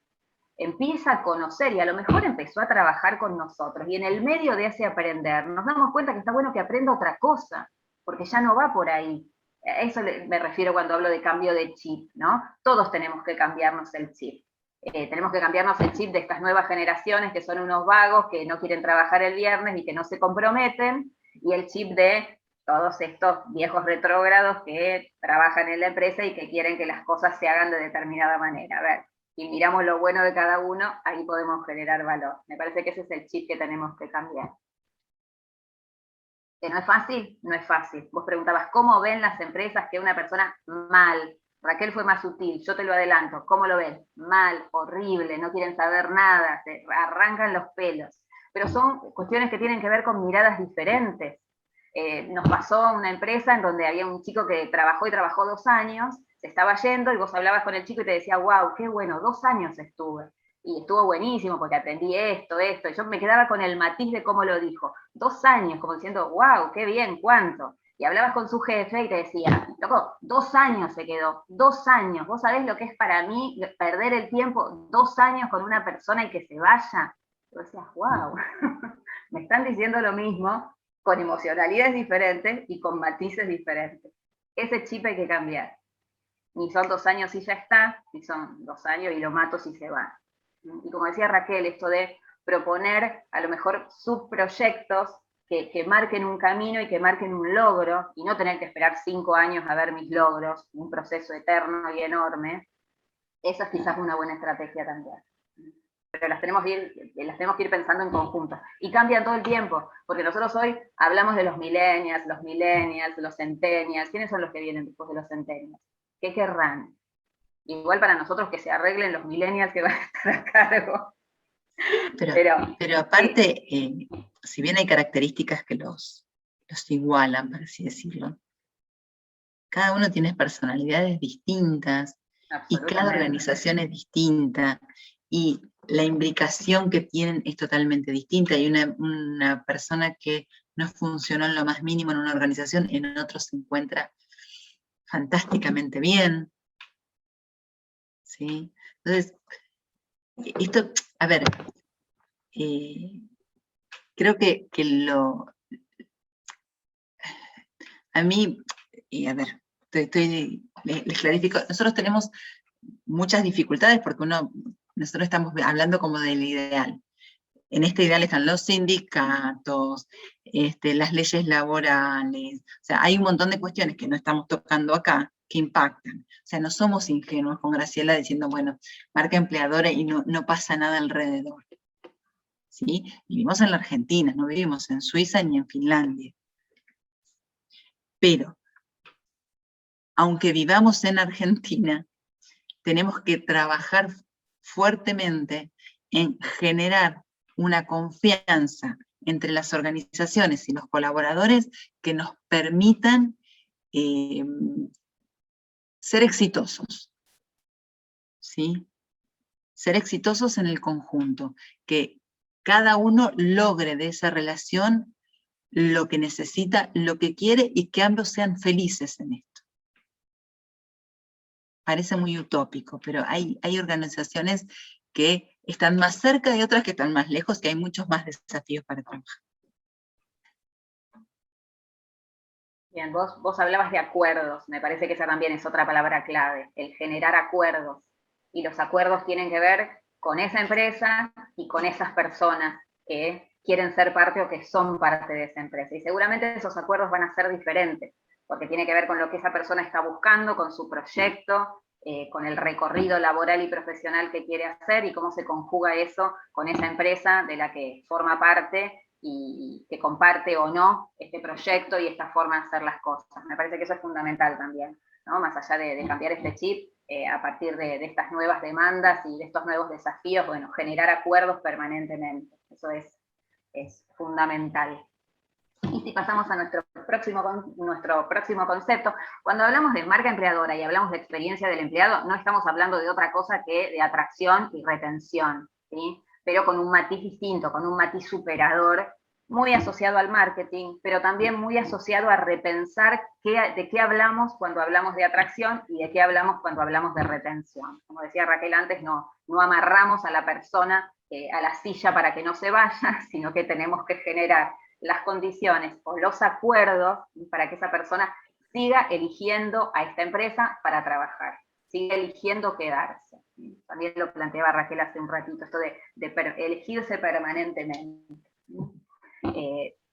Empieza a conocer y a lo mejor empezó a trabajar con nosotros. Y en el medio de ese aprender, nos damos cuenta que está bueno que aprenda otra cosa, porque ya no va por ahí. A eso me refiero cuando hablo de cambio de chip, ¿no? Todos tenemos que cambiarnos el chip. Tenemos que cambiarnos el chip de estas nuevas generaciones que son unos vagos, que no quieren trabajar el viernes y que no se comprometen, y el chip de todos estos viejos retrógrados que trabajan en la empresa y que quieren que las cosas se hagan de determinada manera. A ver, si miramos lo bueno de cada uno, ahí podemos generar valor. Me parece que ese es el chip que tenemos que cambiar. ¿Que no es fácil? No es fácil. Vos preguntabas, ¿cómo ven las empresas que una persona mal? Raquel fue más sutil, yo te lo adelanto. ¿Cómo lo ven? Mal, horrible, no quieren saber nada, se arrancan los pelos. Pero son cuestiones que tienen que ver con miradas diferentes. Nos pasó una empresa en donde había un chico que trabajó 2 años, se estaba yendo y vos hablabas con el chico y te decía, wow, qué bueno, 2 años estuve. Y estuvo buenísimo porque aprendí esto, y yo me quedaba con el matiz de cómo lo dijo. 2 años, como diciendo, wow, qué bien, ¿cuánto? Y hablabas con su jefe y te decía, loco, 2 años se quedó, 2 años. ¿Vos sabés lo que es para mí perder el tiempo 2 años con una persona y que se vaya? Y vos decías, wow, me están diciendo lo mismo, con emocionalidades diferentes y con matices diferentes. Ese chip hay que cambiar. Ni son 2 años y ya está, ni son 2 años y lo mato si se va. Y como decía Raquel, esto de proponer a lo mejor subproyectos que marquen un camino y que marquen un logro, y no tener que esperar 5 años a ver mis logros, un proceso eterno y enorme, esa es quizás una buena estrategia también. Pero las tenemos que ir pensando en conjunto. Y cambian todo el tiempo, porque nosotros hoy hablamos de los millennials, los centennials. ¿Quiénes son los que vienen después de los centennials? ¿Qué querrán? Igual para nosotros que se arreglen los millennials que van a estar a cargo. Pero aparte, si bien hay características que los igualan, por así decirlo, cada uno tiene personalidades distintas, y cada organización es distinta, y la imbricación que tienen es totalmente distinta. Hay una persona que no funcionó en lo más mínimo en una organización, en otro se encuentra fantásticamente bien. ¿Sí? Entonces, esto, a ver, creo que a mí, a ver, les clarifico, nosotros tenemos muchas dificultades porque uno nosotros estamos hablando como del ideal. En este ideal están los sindicatos, las leyes laborales, o sea, hay un montón de cuestiones que no estamos tocando acá, que impactan. O sea, no somos ingenuos con Graciela diciendo, bueno, marca empleadora y no pasa nada alrededor. ¿Sí? Vivimos en la Argentina, no vivimos en Suiza ni en Finlandia. Pero, aunque vivamos en Argentina, tenemos que trabajar fuertemente en generar una confianza entre las organizaciones y los colaboradores que nos permitan ser exitosos, ¿sí? Ser exitosos en el conjunto, que cada uno logre de esa relación lo que necesita, lo que quiere, y que ambos sean felices en esto. Parece muy utópico, pero hay organizaciones que están más cerca y otras que están más lejos, que hay muchos más desafíos para trabajar. Bien, vos hablabas de acuerdos, me parece que esa también es otra palabra clave, el generar acuerdos. Y los acuerdos tienen que ver con esa empresa y con esas personas que quieren ser parte o que son parte de esa empresa. Y seguramente esos acuerdos van a ser diferentes, porque tiene que ver con lo que esa persona está buscando, con su proyecto, con el recorrido laboral y profesional que quiere hacer y cómo se conjuga eso con esa empresa de la que forma parte y que comparte o no este proyecto y esta forma de hacer las cosas. Me parece que eso es fundamental también, ¿no? Más allá de cambiar este chip, a partir de estas nuevas demandas y de estos nuevos desafíos, bueno, generar acuerdos permanentemente. Eso es fundamental. Y si pasamos a nuestro próximo concepto, cuando hablamos de marca empleadora y hablamos de experiencia del empleado, no estamos hablando de otra cosa que de atracción y retención, ¿sí? Pero con un matiz distinto, con un matiz superador, muy asociado al marketing, pero también muy asociado a repensar de qué hablamos cuando hablamos de atracción y de qué hablamos cuando hablamos de retención. Como decía Raquel antes, no amarramos a la persona a la silla para que no se vaya, sino que tenemos que generar las condiciones o los acuerdos para que esa persona siga eligiendo a esta empresa para trabajar, siga eligiendo quedarse. También lo planteaba Raquel hace un ratito, esto de elegirse permanentemente.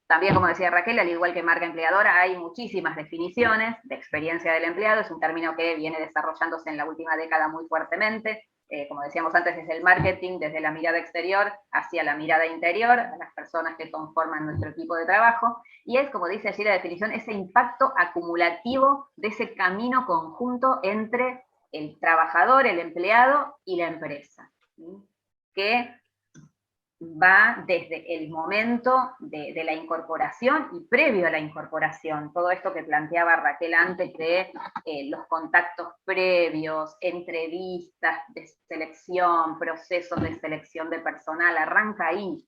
También, como decía Raquel, al igual que marca empleadora, hay muchísimas definiciones de experiencia del empleado, es un término que viene desarrollándose en la última década muy fuertemente, como decíamos antes, desde el marketing, desde la mirada exterior hacia la mirada interior, a las personas que conforman nuestro equipo de trabajo, y es, como dice allí la definición, ese impacto acumulativo de ese camino conjunto entre el trabajador, el empleado y la empresa, ¿sí? Que va desde el momento de la incorporación y previo a la incorporación, todo esto que planteaba Raquel antes de los contactos previos, entrevistas de selección, procesos de selección de personal, arranca ahí.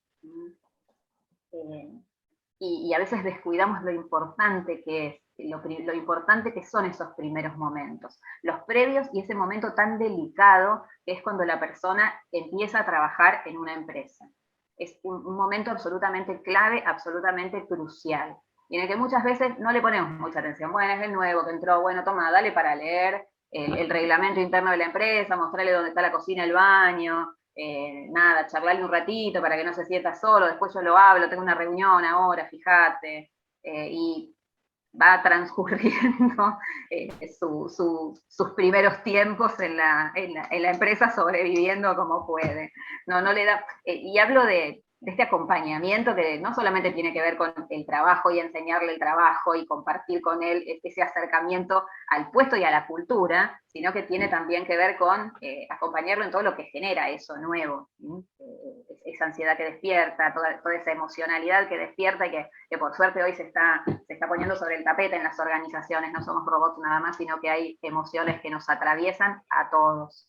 Y a veces descuidamos lo importante que es, lo importante que son esos primeros momentos, los previos y ese momento tan delicado que es cuando la persona empieza a trabajar en una empresa. Es un momento absolutamente clave, absolutamente crucial, y en el que muchas veces no le ponemos mucha atención. Bueno, es el nuevo que entró, bueno, toma, dale para leer el reglamento interno de la empresa, mostrarle dónde está la cocina, el baño, nada, charlarle un ratito para que no se sienta solo, después yo lo hablo, tengo una reunión ahora, fíjate, y va transcurriendo sus primeros tiempos en la empresa sobreviviendo como puede. No le da, y hablo de este acompañamiento que no solamente tiene que ver con el trabajo y enseñarle el trabajo y compartir con él ese acercamiento al puesto y a la cultura, sino que tiene también que ver con acompañarlo en todo lo que genera eso nuevo, esa ansiedad que despierta, toda esa emocionalidad que despierta y que por suerte hoy se está poniendo sobre el tapete en las organizaciones. No somos robots nada más, sino que hay emociones que nos atraviesan a todos.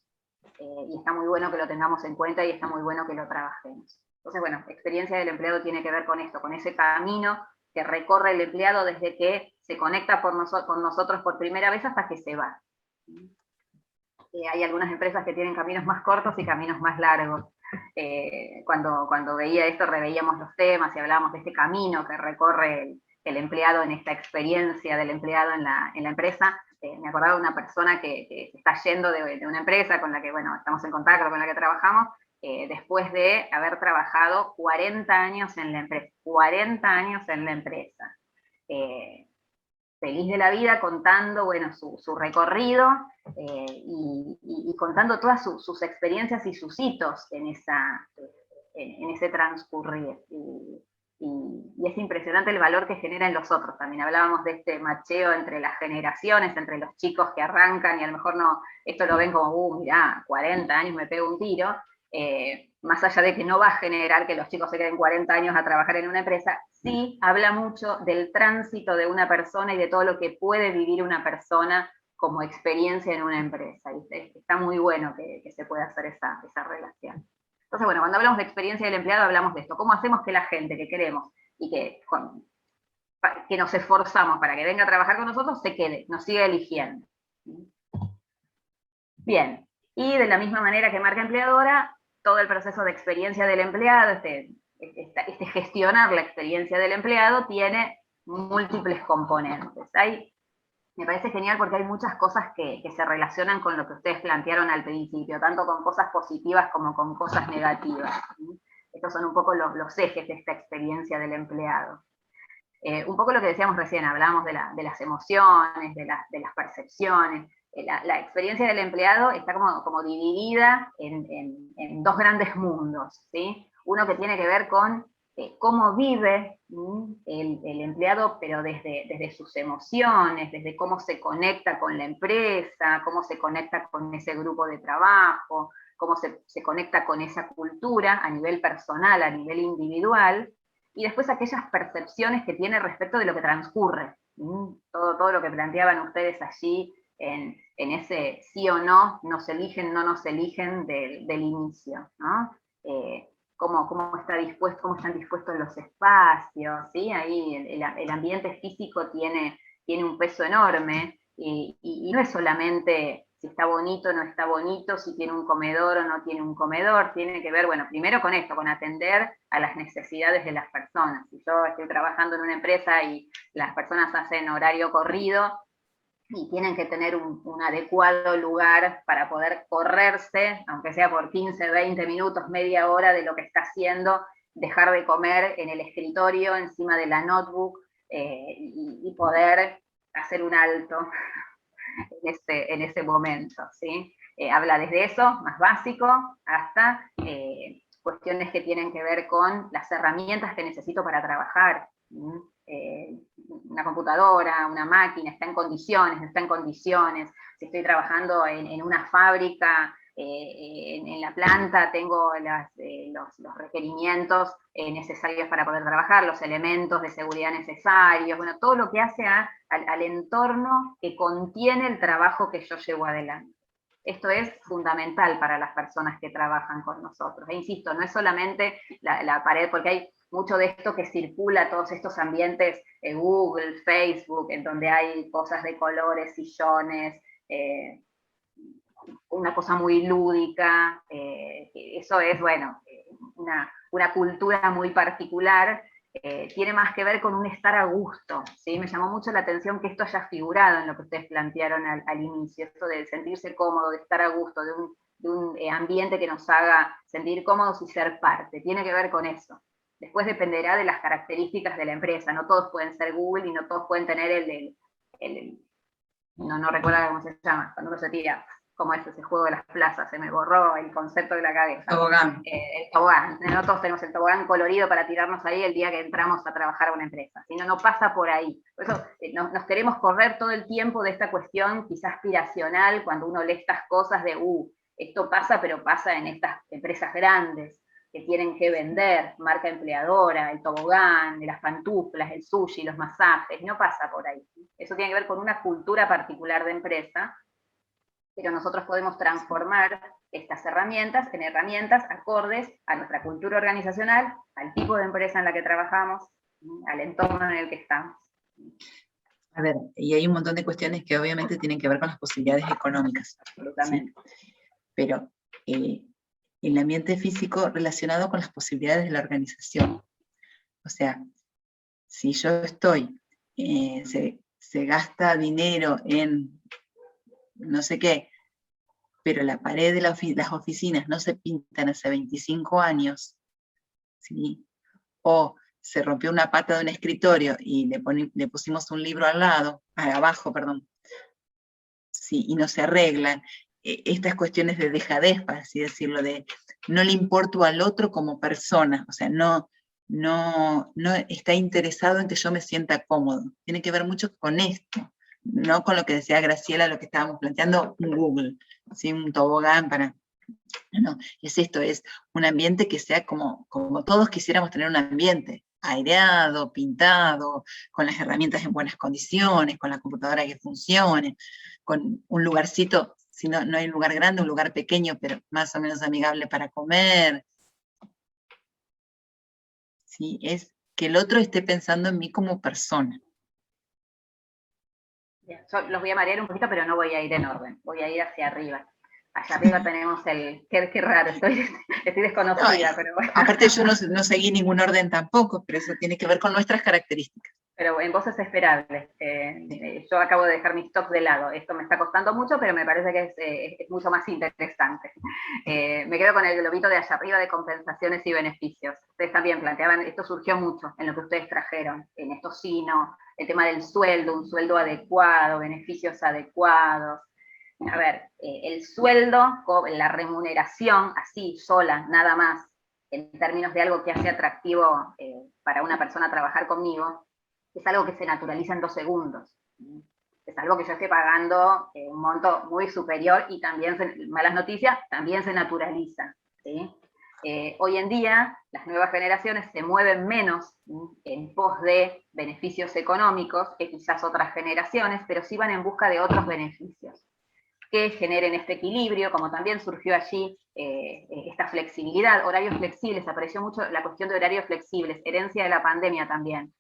Y está muy bueno que lo tengamos en cuenta y está muy bueno que lo trabajemos. Entonces, bueno, experiencia del empleado tiene que ver con esto, con ese camino que recorre el empleado desde que se conecta con nosotros por primera vez hasta que se va. Hay algunas empresas que tienen caminos más cortos y caminos más largos. Cuando veía esto, reveíamos los temas y hablábamos de este camino que recorre el empleado en esta experiencia del empleado en la empresa. Me acordaba de una persona que está yendo de una empresa con la que, bueno, estamos en contacto, con la que trabajamos, después de haber trabajado 40 años en la empresa. 40 años en la empresa. Feliz de la vida, contando, bueno, su recorrido y contando todas sus experiencias y sus hitos en ese transcurrir. Y es impresionante el valor que genera en los otros. También hablábamos de este macheo entre las generaciones, entre los chicos que arrancan y a lo mejor no, esto lo ven como, mirá, 40 años me pego un tiro, más allá de que no va a generar que los chicos se queden 40 años a trabajar en una empresa, sí habla mucho del tránsito de una persona y de todo lo que puede vivir una persona como experiencia en una empresa. Y está muy bueno que se pueda hacer esa relación. Entonces, bueno, cuando hablamos de experiencia del empleado, hablamos de esto. ¿Cómo hacemos que la gente que queremos y que nos esforzamos para que venga a trabajar con nosotros se quede, nos siga eligiendo? Bien, y de la misma manera que marca empleadora, todo el proceso de experiencia del empleado, gestionar la experiencia del empleado, tiene múltiples componentes. Me parece genial porque hay muchas cosas que se relacionan con lo que ustedes plantearon al principio, tanto con cosas positivas como con cosas negativas. Estos son un poco los ejes de esta experiencia del empleado. Un poco lo que decíamos recién, hablamos de las emociones, de las percepciones. La experiencia del empleado está como dividida en dos grandes mundos, ¿sí? Uno que tiene que ver con cómo vive el empleado, pero desde sus emociones, desde cómo se conecta con la empresa, cómo se conecta con ese grupo de trabajo, cómo se conecta con esa cultura a nivel personal, a nivel individual, y después aquellas percepciones que tiene respecto de lo que transcurre. Todo lo que planteaban ustedes allí en ese sí o no, nos eligen, no nos eligen del inicio, ¿no? Cómo están dispuestos los espacios, ¿sí? Ahí el ambiente físico tiene un peso enorme, y no es solamente si está bonito o no está bonito, si tiene un comedor o no tiene un comedor, tiene que ver, bueno, primero con esto, con atender a las necesidades de las personas. Si yo estoy trabajando en una empresa y las personas hacen horario corrido, y tienen que tener un adecuado lugar para poder correrse, aunque sea por 15, 20 minutos, media hora de lo que está haciendo, dejar de comer en el escritorio, encima de la notebook, y poder hacer un alto en ese momento, ¿sí? Habla desde eso, más básico, hasta cuestiones que tienen que ver con las herramientas que necesito para trabajar. Una computadora, una máquina, está en condiciones, no está en condiciones. Si estoy trabajando en una fábrica, en la planta, tengo los requerimientos necesarios para poder trabajar, los elementos de seguridad necesarios, bueno, todo lo que hace al entorno que contiene el trabajo que yo llevo adelante. Esto es fundamental para las personas que trabajan con nosotros. E insisto, no es solamente la pared, porque hay mucho de esto que circula, todos estos ambientes, Google, Facebook, en donde hay cosas de colores, sillones, una cosa muy lúdica, eso es, bueno, una cultura muy particular, tiene más que ver con un estar a gusto, ¿sí? Me llamó mucho la atención que esto haya figurado en lo que ustedes plantearon al inicio, esto de sentirse cómodo, de estar a gusto, de un ambiente que nos haga sentir cómodos y ser parte, tiene que ver con eso. Después dependerá de las características de la empresa, no todos pueden ser Google y no todos pueden tener no recuerdo cómo se llama, cuando uno se tira, cómo es ese juego de las plazas, se me borró el concepto de la cabeza. Tobogán. El tobogán, no todos tenemos el tobogán colorido para tirarnos ahí el día que entramos a trabajar a una empresa, sino no pasa por ahí. Por eso nos queremos correr todo el tiempo de esta cuestión quizás aspiracional, cuando uno lee estas cosas de, esto pasa, pero pasa en estas empresas grandes, que tienen que vender, marca empleadora, el tobogán, las pantuflas, el sushi, los masajes, no pasa por ahí. Eso tiene que ver con una cultura particular de empresa, pero nosotros podemos transformar estas herramientas en herramientas acordes a nuestra cultura organizacional, al tipo de empresa en la que trabajamos, al entorno en el que estamos. A ver, y hay un montón de cuestiones que obviamente tienen que ver con las posibilidades económicas. Absolutamente. ¿Sí? Pero el ambiente físico relacionado con las posibilidades de la organización. O sea, si yo estoy, se gasta dinero en no sé qué, pero la pared de las oficinas no se pintan hace 25 años, ¿sí? O se rompió una pata de un escritorio y le pusimos un libro al lado, abajo, perdón, ¿sí? Y no se arreglan, estas cuestiones de dejadez, para así decirlo, de no le importo al otro como persona, o sea, no está interesado en que yo me sienta cómodo. Tiene que ver mucho con esto, no con lo que decía Graciela, lo que estábamos planteando, un Google, ¿sí? Un tobogán para... No, es esto, es un ambiente que sea como todos quisiéramos tener un ambiente, aireado, pintado, con las herramientas en buenas condiciones, con la computadora que funcione, con un lugarcito, si no hay un lugar grande, un lugar pequeño, pero más o menos amigable para comer. ¿Sí? Es que el otro esté pensando en mí como persona. Bien, yo los voy a marear un poquito, pero no voy a ir en orden, voy a ir hacia arriba. Allá arriba tenemos qué raro, estoy desconocida, No, pero bueno. Aparte yo no seguí ningún orden tampoco, pero eso tiene que ver con nuestras características. Pero en vos es esperable. Yo acabo de dejar mis stocks de lado. Esto me está costando mucho, pero me parece que es mucho más interesante. Me quedo con el globito de allá arriba de compensaciones y beneficios. Ustedes también planteaban, esto surgió mucho en lo que ustedes trajeron, en esto sí, no, el tema del sueldo, un sueldo adecuado, beneficios adecuados. A ver, el sueldo, la remuneración, así, sola, nada más, en términos de algo que hace atractivo para una persona trabajar conmigo, es algo que se naturaliza en 2 segundos. Es algo que yo estoy pagando un monto muy superior y también, malas noticias, también se naturaliza. ¿Sí? Hoy en día, las nuevas generaciones se mueven menos en pos de beneficios económicos que quizás otras generaciones, pero sí van en busca de otros beneficios que generen este equilibrio, como también surgió allí esta flexibilidad, horarios flexibles, apareció mucho la cuestión de horarios flexibles, herencia de la pandemia también.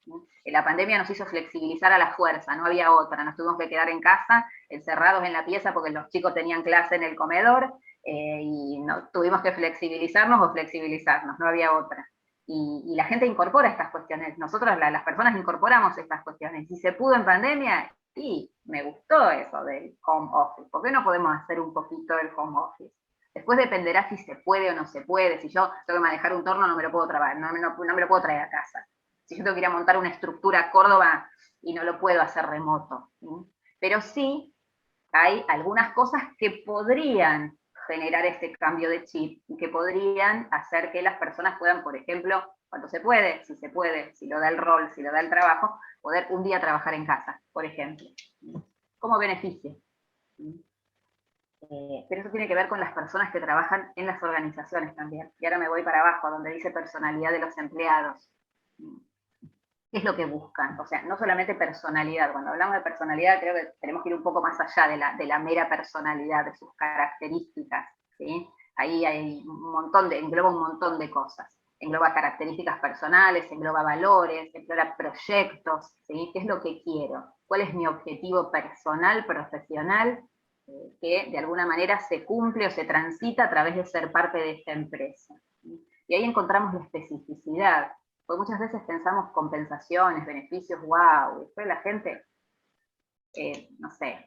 La pandemia nos hizo flexibilizar a la fuerza, no había otra, nos tuvimos que quedar en casa, encerrados en la pieza porque los chicos tenían clase en el comedor, y no, tuvimos que flexibilizarnos o flexibilizarnos, no había otra. Y la gente incorpora estas cuestiones, nosotros las personas incorporamos estas cuestiones, y se pudo en pandemia, y me gustó eso del home office. ¿Por qué no podemos hacer un poquito del home office? Después dependerá si se puede o no se puede. Si yo tengo que manejar un torno, no me lo puedo traer, no me lo puedo traer a casa. Si yo tengo que ir a montar una estructura a Córdoba y no lo puedo hacer remoto. ¿Sí? Pero sí hay algunas cosas que podrían generar ese cambio de chip y que podrían hacer que las personas puedan, por ejemplo, cuando se puede, si lo da el rol, si lo da el trabajo, poder un día trabajar en casa, por ejemplo, como beneficio. Pero eso tiene que ver con las personas que trabajan en las organizaciones también. Y ahora me voy para abajo, donde dice personalidad de los empleados. ¿Qué es lo que buscan? O sea, no solamente personalidad. Cuando hablamos de personalidad, creo que tenemos que ir un poco más allá de la mera personalidad, de sus características. ¿Sí? Ahí hay engloba un montón de cosas. Engloba características personales, engloba valores, engloba proyectos, ¿sí? ¿Qué es lo que quiero? ¿Cuál es mi objetivo personal, profesional, que de alguna manera se cumple o se transita a través de ser parte de esta empresa? ¿Sí? Y ahí encontramos la especificidad, porque muchas veces pensamos compensaciones, beneficios, wow, después la gente, no sé,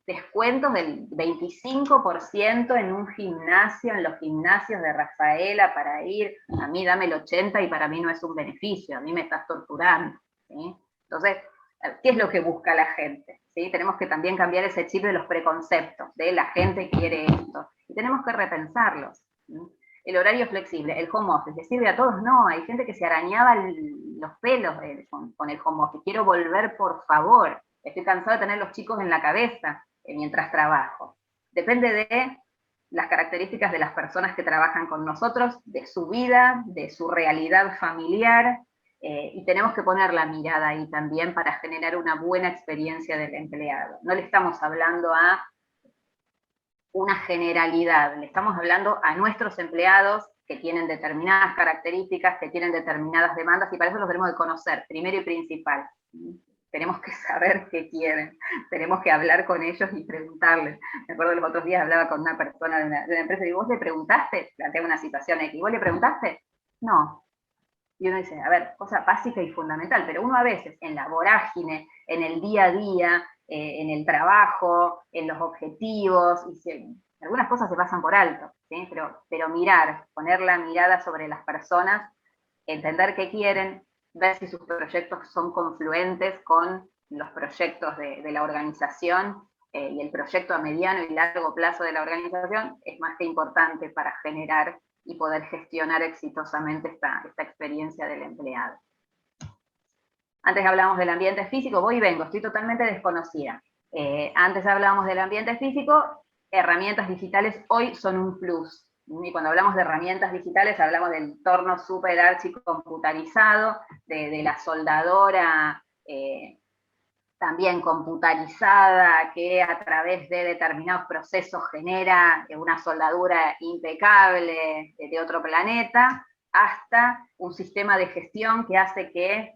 descuentos del 25% en un gimnasio, en los gimnasios de Rafaela para ir, a mí dame el 80% y para mí no es un beneficio, a mí me estás torturando. ¿Sí? Entonces, ¿qué es lo que busca la gente? ¿Sí? Tenemos que también cambiar ese chip de los preconceptos, de la gente quiere esto, y tenemos que repensarlos. ¿Sí? El horario flexible, el home office, ¿le sirve a todos? No, hay gente que se arañaba los pelos con el home office, quiero volver por favor, estoy cansado de tener los chicos en la cabeza mientras trabajo. Depende de las características de las personas que trabajan con nosotros, de su vida, de su realidad familiar, y tenemos que poner la mirada ahí también para generar una buena experiencia del empleado. No le estamos hablando a una generalidad, le estamos hablando a nuestros empleados que tienen determinadas características, que tienen determinadas demandas, y para eso los tenemos que conocer, primero y principal. Tenemos que saber qué quieren, tenemos que hablar con ellos y preguntarles. Me acuerdo los otros días hablaba con una persona de una empresa y digo, ¿vos le preguntaste? Plantea una situación X, ¿vos le preguntaste? No. Y uno dice, a ver, cosa básica y fundamental, pero uno a veces en la vorágine, en el día a día, en el trabajo, en los objetivos, algunas cosas se pasan por alto, ¿sí? Pero mirar, poner la mirada sobre las personas, entender qué quieren, ver si sus proyectos son confluentes con los proyectos de la organización, y el proyecto a mediano y largo plazo de la organización es más que importante para generar y poder gestionar exitosamente esta experiencia del empleado. Antes hablábamos del ambiente físico, voy y vengo, estoy totalmente desconocida. Antes hablábamos del ambiente físico, herramientas digitales hoy son un plus. Y cuando hablamos de herramientas digitales hablamos del entorno super archi computarizado, de la soldadora también computarizada, que a través de determinados procesos genera una soldadura impecable de otro planeta, hasta un sistema de gestión que hace que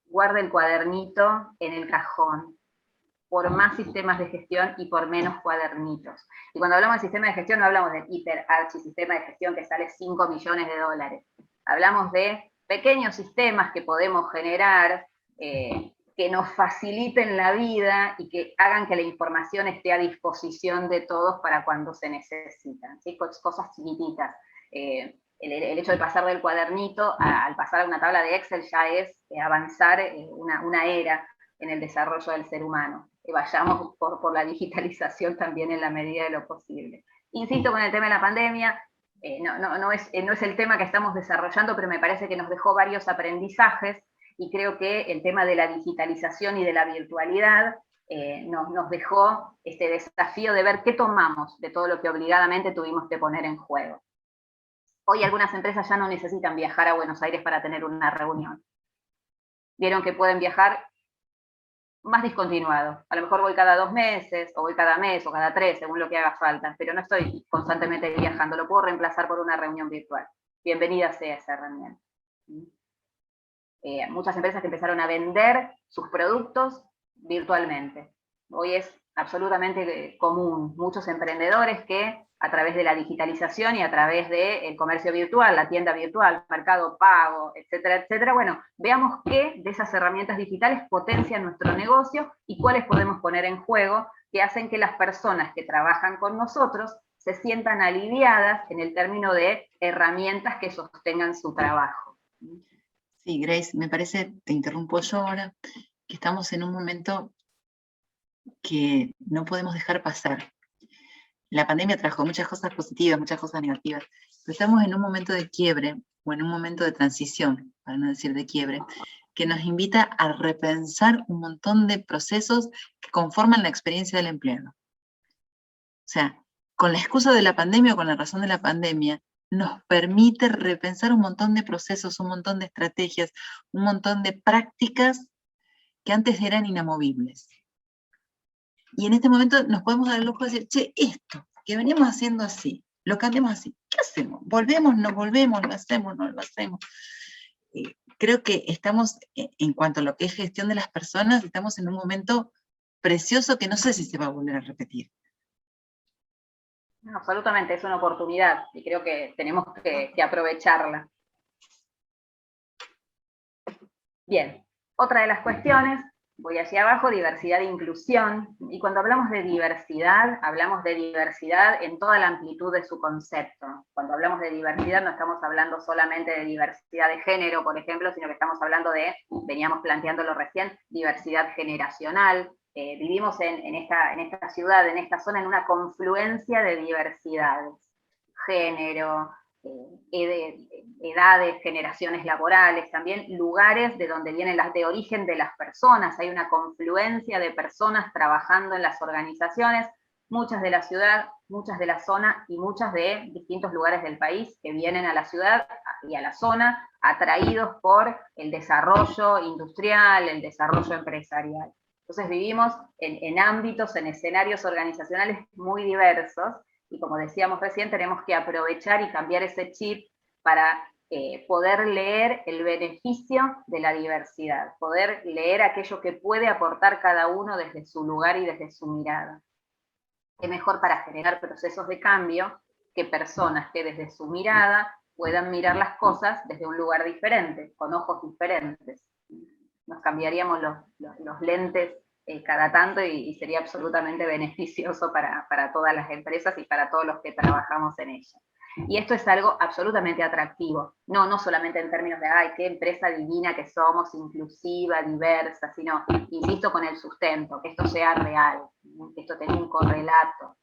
guarde el cuadernito en el cajón, por más sistemas de gestión y por menos cuadernitos. Y cuando hablamos de sistema de gestión no hablamos del hiper archi sistema de gestión que sale 5 millones de dólares. Hablamos de pequeños sistemas que podemos generar, que nos faciliten la vida y que hagan que la información esté a disposición de todos para cuando se necesitan, ¿sí? Cosas chiquititas. El hecho de pasar del cuadernito al pasar a una tabla de Excel ya es avanzar una era en el desarrollo del ser humano. Vayamos por la digitalización también en la medida de lo posible. Insisto con el tema de la pandemia, no es el tema que estamos desarrollando, pero me parece que nos dejó varios aprendizajes, y creo que el tema de la digitalización y de la virtualidad nos dejó este desafío de ver qué tomamos de todo lo que obligadamente tuvimos que poner en juego. Hoy algunas empresas ya no necesitan viajar a Buenos Aires para tener una reunión. Vieron que pueden viajar más discontinuado. A lo mejor voy cada 2 meses, o voy cada mes, o cada 3, según lo que haga falta, pero no estoy constantemente viajando, lo puedo reemplazar por una reunión virtual. Bienvenida sea esa herramienta. Muchas empresas que empezaron a vender sus productos virtualmente. Hoy es absolutamente común. Muchos emprendedores que a través de la digitalización y a través del comercio virtual, la tienda virtual, Mercado Pago, etcétera, etcétera, bueno, veamos qué de esas herramientas digitales potencian nuestro negocio y cuáles podemos poner en juego que hacen que las personas que trabajan con nosotros se sientan aliviadas en el término de herramientas que sostengan su trabajo. Sí, Grace, me parece, te interrumpo yo ahora, que estamos en un momento que no podemos dejar pasar. La pandemia trajo muchas cosas positivas, muchas cosas negativas, pero estamos en un momento de quiebre, o en un momento de transición, para no decir de quiebre, que nos invita a repensar un montón de procesos que conforman la experiencia del empleado. O sea, con la excusa de la pandemia o con la razón de la pandemia, nos permite repensar un montón de procesos, un montón de estrategias, un montón de prácticas que antes eran inamovibles. Y en este momento nos podemos dar el lujo de decir, che, esto que veníamos haciendo así, lo cambiamos así, ¿qué hacemos? ¿Volvemos, no volvemos, lo hacemos, no lo hacemos? Creo que estamos, en cuanto a lo que es gestión de las personas, estamos en un momento precioso que no sé si se va a volver a repetir. No, absolutamente, es una oportunidad y creo que tenemos que aprovecharla. Bien, otra de las cuestiones, voy hacia abajo, diversidad e inclusión, y cuando hablamos de diversidad en toda la amplitud de su concepto. Cuando hablamos de diversidad no estamos hablando solamente de diversidad de género, por ejemplo, sino que estamos hablando de, veníamos planteándolo recién, diversidad generacional. Vivimos en esta ciudad, en esta zona, en una confluencia de diversidades, género, edades, generaciones laborales, también lugares de donde vienen las de origen de las personas. Hay una confluencia de personas trabajando en las organizaciones, muchas de la ciudad, muchas de la zona y muchas de distintos lugares del país que vienen a la ciudad y a la zona atraídos por el desarrollo industrial, el desarrollo empresarial. Entonces vivimos en ámbitos, en escenarios organizacionales muy diversos, y como decíamos recién, tenemos que aprovechar y cambiar ese chip para poder leer el beneficio de la diversidad, poder leer aquello que puede aportar cada uno desde su lugar y desde su mirada. Qué mejor para generar procesos de cambio que personas que desde su mirada puedan mirar las cosas desde un lugar diferente, con ojos diferentes. Nos cambiaríamos los lentes cada tanto y sería absolutamente beneficioso para todas las empresas y para todos los que trabajamos en ellas. Y esto es algo absolutamente atractivo, no solamente en términos de, ay, qué empresa divina que somos, inclusiva, diversa, sino, insisto, con el sustento, que esto sea real, que esto tenga un correlato,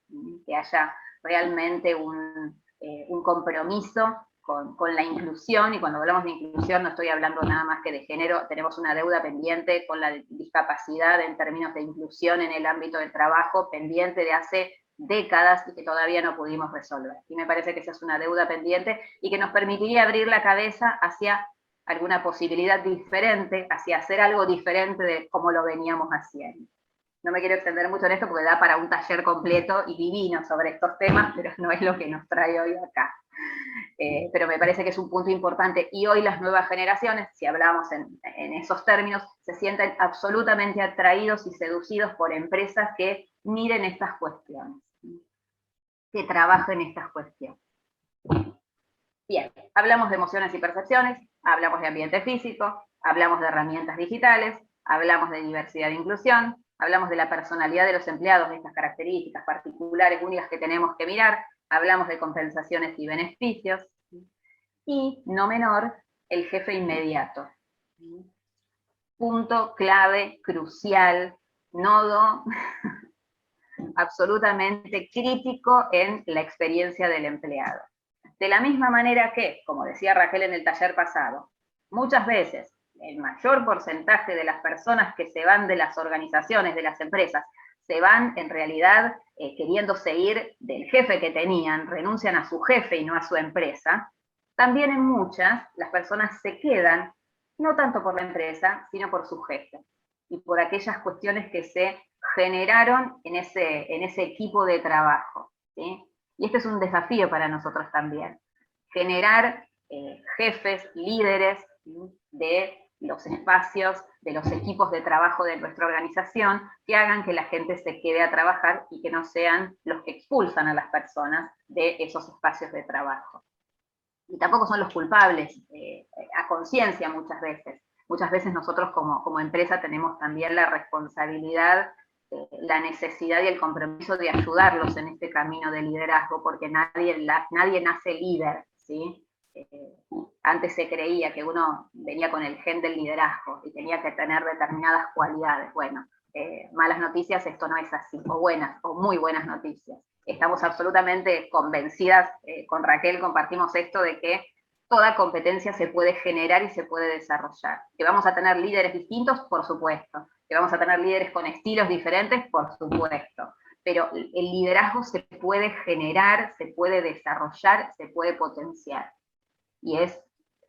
que haya realmente un compromiso con la inclusión, y cuando hablamos de inclusión no estoy hablando nada más que de género, tenemos una deuda pendiente con la discapacidad en términos de inclusión en el ámbito del trabajo, pendiente de hace décadas y que todavía no pudimos resolver. Y me parece que esa es una deuda pendiente y que nos permitiría abrir la cabeza hacia alguna posibilidad diferente, hacia hacer algo diferente de cómo lo veníamos haciendo. No me quiero extender mucho en esto porque da para un taller completo y divino sobre estos temas, pero no es lo que nos trae hoy acá. Pero me parece que es un punto importante, y hoy las nuevas generaciones, si hablamos en esos términos, se sienten absolutamente atraídos y seducidos por empresas que miren estas cuestiones, que trabajen estas cuestiones. Bien, hablamos de emociones y percepciones, hablamos de ambiente físico, hablamos de herramientas digitales, hablamos de diversidad e inclusión, hablamos de la personalidad de los empleados, de estas características particulares, únicas que tenemos que mirar, hablamos de compensaciones y beneficios, y, no menor, el jefe inmediato. Punto clave, crucial, nodo absolutamente crítico en la experiencia del empleado. De la misma manera que, como decía Raquel en el taller pasado, muchas veces el mayor porcentaje de las personas que se van de las organizaciones, de las empresas, se van en realidad queriéndose ir del jefe que tenían, renuncian a su jefe y no a su empresa. También en muchas, las personas se quedan, no tanto por la empresa, sino por su jefe, y por aquellas cuestiones que se generaron en ese equipo de trabajo, ¿sí? Y este es un desafío para nosotros también, generar jefes, líderes, ¿sí?, de los espacios, de los equipos de trabajo de nuestra organización, que hagan que la gente se quede a trabajar y que no sean los que expulsan a las personas de esos espacios de trabajo. Y tampoco son los culpables, a conciencia muchas veces. Muchas veces nosotros como empresa tenemos también la responsabilidad, la necesidad y el compromiso de ayudarlos en este camino de liderazgo, porque nadie nace líder, ¿sí? Antes se creía que uno venía con el gen del liderazgo y tenía que tener determinadas cualidades. Bueno, malas noticias, esto no es así, o buenas, o muy buenas noticias. Estamos absolutamente convencidas, con Raquel compartimos esto de que toda competencia se puede generar y se puede desarrollar. Que vamos a tener líderes distintos, por supuesto. Que vamos a tener líderes con estilos diferentes, por supuesto. Pero el liderazgo se puede generar, se puede desarrollar, se puede potenciar. Y es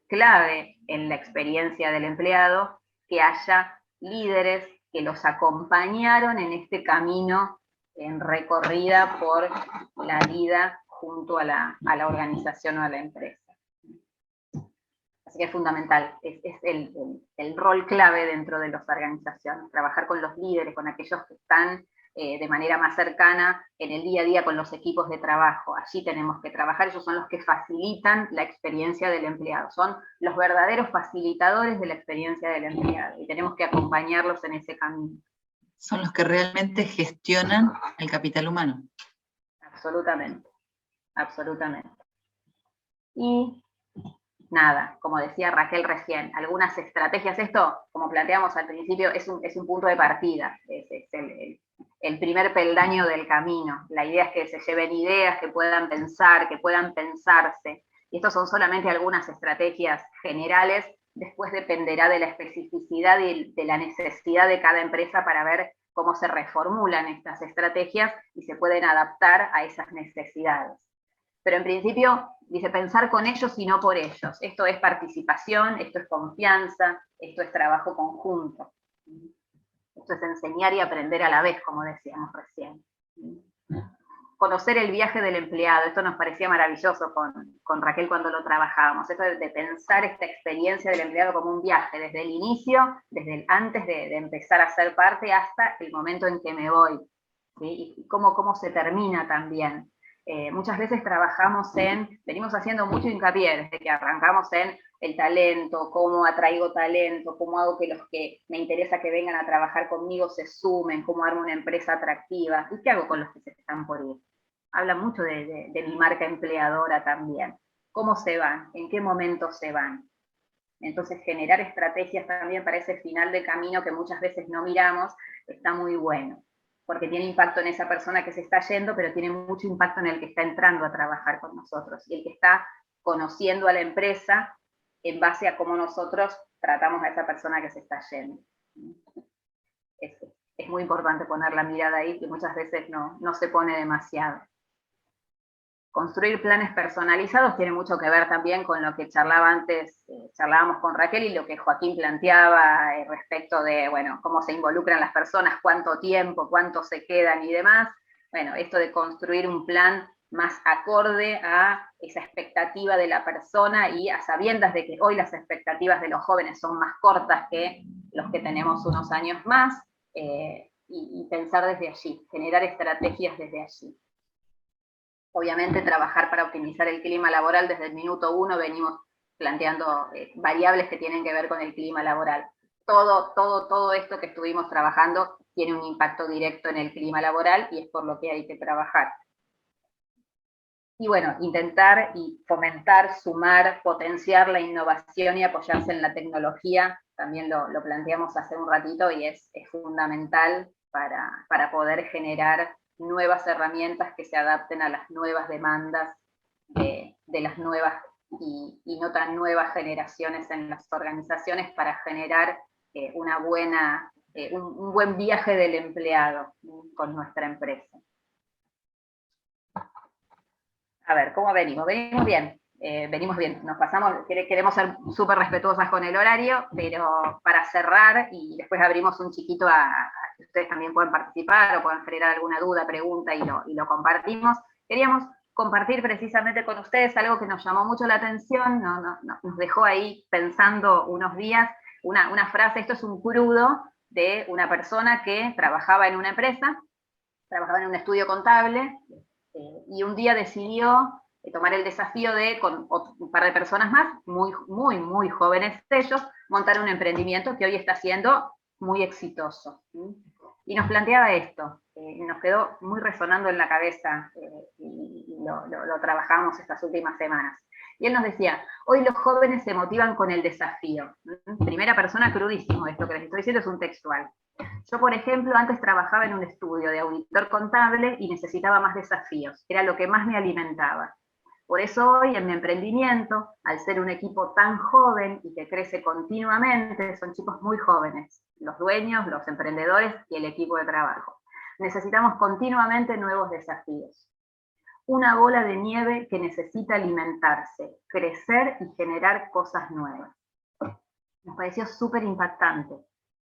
clave en la experiencia del empleado que haya líderes que los acompañaron en este camino en recorrida por la vida junto a la organización o a la empresa. Así que es fundamental, es el rol clave dentro de las organizaciones, trabajar con los líderes, con aquellos que están de manera más cercana en el día a día con los equipos de trabajo. Allí tenemos que trabajar, ellos son los que facilitan la experiencia del empleado, son los verdaderos facilitadores de la experiencia del empleado, y tenemos que acompañarlos en ese camino. Son los que realmente gestionan el capital humano. Absolutamente, absolutamente. Y nada, como decía Raquel recién, algunas estrategias, esto, como planteamos al principio, es un punto de partida, es el primer peldaño del camino. La idea es que se lleven ideas, que puedan pensar, que puedan pensarse, y estos son solamente algunas estrategias generales. Después dependerá de la especificidad y de la necesidad de cada empresa para ver cómo se reformulan estas estrategias y se pueden adaptar a esas necesidades. Pero en principio, dice, pensar con ellos y no por ellos. Esto es participación, esto es confianza, esto es trabajo conjunto. Esto es enseñar y aprender a la vez, como decíamos recién. Conocer el viaje del empleado, esto nos parecía maravilloso con Raquel cuando lo trabajábamos, esto de pensar esta experiencia del empleado como un viaje, desde el inicio, desde antes de empezar a ser parte hasta el momento en que me voy, ¿sí? Y cómo se termina también. Muchas veces venimos haciendo mucho hincapié desde que arrancamos en el talento, cómo atraigo talento, cómo hago que los que me interesa que vengan a trabajar conmigo se sumen, cómo armo una empresa atractiva, y qué hago con los que se están por ir. Habla mucho de mi marca empleadora también. ¿Cómo se van? ¿En qué momento se van? Entonces generar estrategias también para ese final de camino que muchas veces no miramos, está muy bueno, porque tiene impacto en esa persona que se está yendo, pero tiene mucho impacto en el que está entrando a trabajar con nosotros, y el que está conociendo a la empresa en base a cómo nosotros tratamos a esa persona que se está yendo. Es muy importante poner la mirada ahí, que muchas veces no se pone demasiado. Construir planes personalizados tiene mucho que ver también con lo que charlábamos con Raquel, y lo que Joaquín planteaba respecto de, bueno, cómo se involucran las personas, cuánto tiempo, cuánto se quedan y demás. Bueno, esto de construir un plan más acorde a esa expectativa de la persona, y a sabiendas de que hoy las expectativas de los jóvenes son más cortas que los que tenemos unos años más, y pensar desde allí, generar estrategias desde allí. Obviamente trabajar para optimizar el clima laboral. Desde el minuto 1 venimos planteando variables que tienen que ver con el clima laboral. Todo esto que estuvimos trabajando tiene un impacto directo en el clima laboral, y es por lo que hay que trabajar. Y bueno, intentar y fomentar, sumar, potenciar la innovación y apoyarse en la tecnología, también lo planteamos hace un ratito, y es fundamental para poder generar nuevas herramientas que se adapten a las nuevas demandas de las nuevas y no tan nuevas generaciones en las organizaciones, para generar un buen viaje del empleado con nuestra empresa. A ver, ¿cómo venimos? Venimos bien. Venimos bien, nos pasamos, queremos ser súper respetuosas con el horario, pero para cerrar, y después abrimos un chiquito a que ustedes también puedan participar o puedan generar alguna duda, pregunta, y lo compartimos. Queríamos compartir precisamente con ustedes algo que nos llamó mucho la atención, nos dejó ahí pensando unos días, una frase. Esto es un crudo de una persona que trabajaba en una empresa, trabajaba en un estudio contable, y un día decidió tomar el desafío con un par de personas más, muy jóvenes ellos, montar un emprendimiento que hoy está siendo muy exitoso. Y nos planteaba esto, nos quedó muy resonando en la cabeza, y lo trabajamos estas últimas semanas. Y él nos decía, hoy los jóvenes se motivan con el desafío. Primera persona, crudísimo, esto que les estoy diciendo es un textual. Yo, por ejemplo, antes trabajaba en un estudio de auditor contable y necesitaba más desafíos, era lo que más me alimentaba. Por eso hoy en mi emprendimiento, al ser un equipo tan joven y que crece continuamente, son chicos muy jóvenes, los dueños, los emprendedores y el equipo de trabajo. Necesitamos continuamente nuevos desafíos. Una bola de nieve que necesita alimentarse, crecer y generar cosas nuevas. Nos pareció súper impactante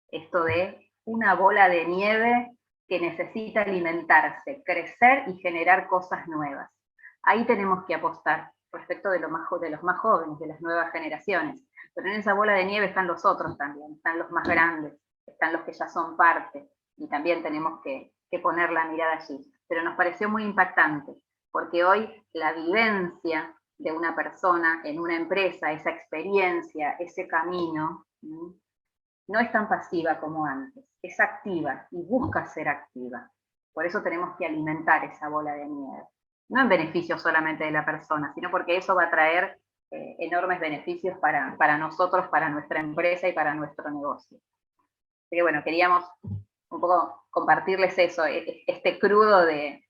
esto de una bola de nieve que necesita alimentarse, crecer y generar cosas nuevas. Ahí tenemos que apostar respecto de los más jóvenes, de las nuevas generaciones. Pero en esa bola de nieve están los otros también, están los más grandes, están los que ya son parte, y también tenemos que poner la mirada allí. Pero nos pareció muy impactante, porque hoy la vivencia de una persona en una empresa, esa experiencia, ese camino, no es tan pasiva como antes, es activa y busca ser activa. Por eso tenemos que alimentar esa bola de nieve. No en beneficio solamente de la persona, sino porque eso va a traer enormes beneficios para nosotros, para nuestra empresa y para nuestro negocio. Así que bueno, queríamos un poco compartirles eso, este crudo de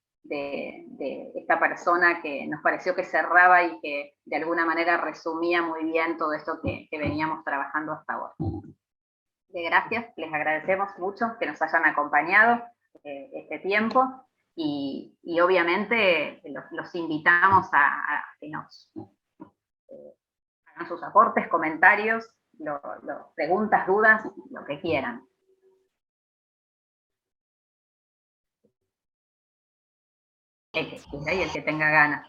esta persona que nos pareció que cerraba y que de alguna manera resumía muy bien todo esto que veníamos trabajando hasta ahora. Gracias, les agradecemos mucho que nos hayan acompañado este tiempo. Y obviamente los invitamos a que nos hagan sus aportes, comentarios, preguntas, dudas, lo que quieran. El que tenga ganas.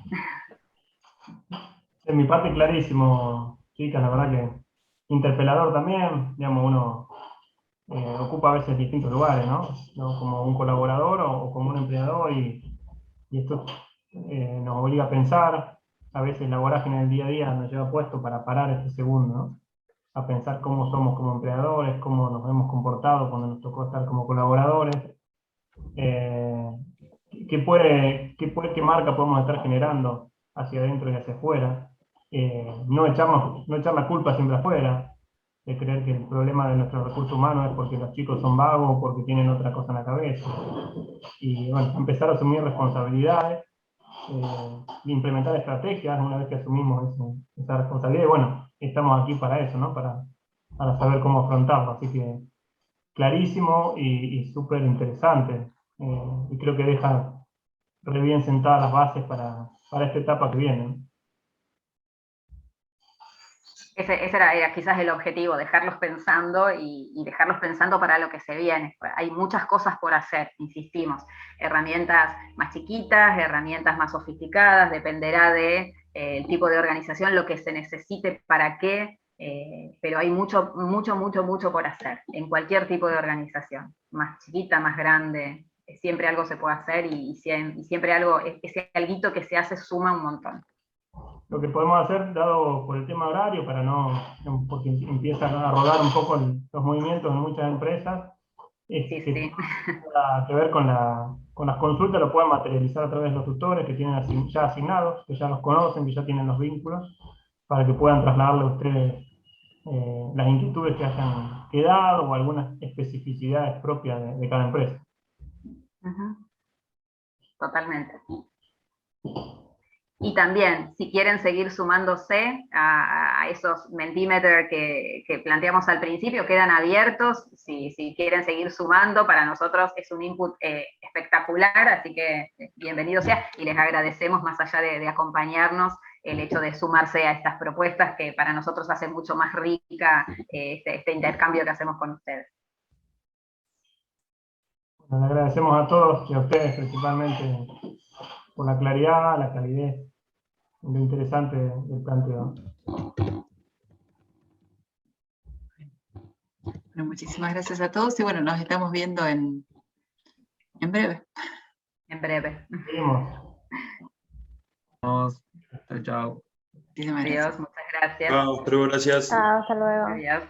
De mi parte, clarísimo, chicas, la verdad que interpelador también, digamos, uno ocupa a veces distintos lugares, ¿no? Como un colaborador o como un empleador, y esto nos obliga a pensar, a veces la vorágine del día a día nos lleva puesto para parar este segundo, ¿no? A pensar cómo somos como empleadores, cómo nos hemos comportado cuando nos tocó estar como colaboradores, qué marca podemos estar generando hacia adentro y hacia afuera, no echar la culpa siempre afuera, de creer que el problema de nuestros recursos humanos es porque los chicos son vagos o porque tienen otra cosa en la cabeza. Y bueno, empezar a asumir responsabilidades, implementar estrategias una vez que asumimos esa responsabilidad. Y bueno, estamos aquí para eso, ¿no? Para saber cómo afrontarlo. Así que clarísimo y súper interesante. Y creo que deja re bien sentadas las bases para esta etapa que viene. Ese era quizás el objetivo, dejarlos pensando y dejarlos pensando para lo que se viene. Hay muchas cosas por hacer, insistimos. Herramientas más chiquitas, herramientas más sofisticadas, dependerá del tipo de organización, lo que se necesite para qué, pero hay mucho por hacer en cualquier tipo de organización, más chiquita, más grande, siempre algo se puede hacer y siempre algo, ese alguito que se hace suma un montón. Lo que podemos hacer, dado por el tema horario, porque empiezan a rodar un poco los movimientos en muchas empresas, es que que ver con las consultas, lo pueden materializar a través de los tutores que tienen ya asignados, que ya los conocen, que ya tienen los vínculos, para que puedan trasladarle a ustedes las inquietudes que hayan quedado o algunas especificidades propias de cada empresa. Totalmente. Y también, si quieren seguir sumándose a esos Mentimeter que planteamos al principio, quedan abiertos. Si quieren seguir sumando, para nosotros es un input espectacular, así que bienvenido sea, y les agradecemos, más allá de acompañarnos, el hecho de sumarse a estas propuestas, que para nosotros hace mucho más rica este intercambio que hacemos con ustedes. Bueno, le agradecemos a todos y a ustedes principalmente por la claridad, la calidez, lo interesante del planteo. Bueno, muchísimas gracias a todos y bueno, nos estamos viendo en breve. En breve. Seguimos. Chao. Muchísimas Adiós, gracias. muchas gracias. Chao, pero gracias. Chao, hasta luego. Adiós.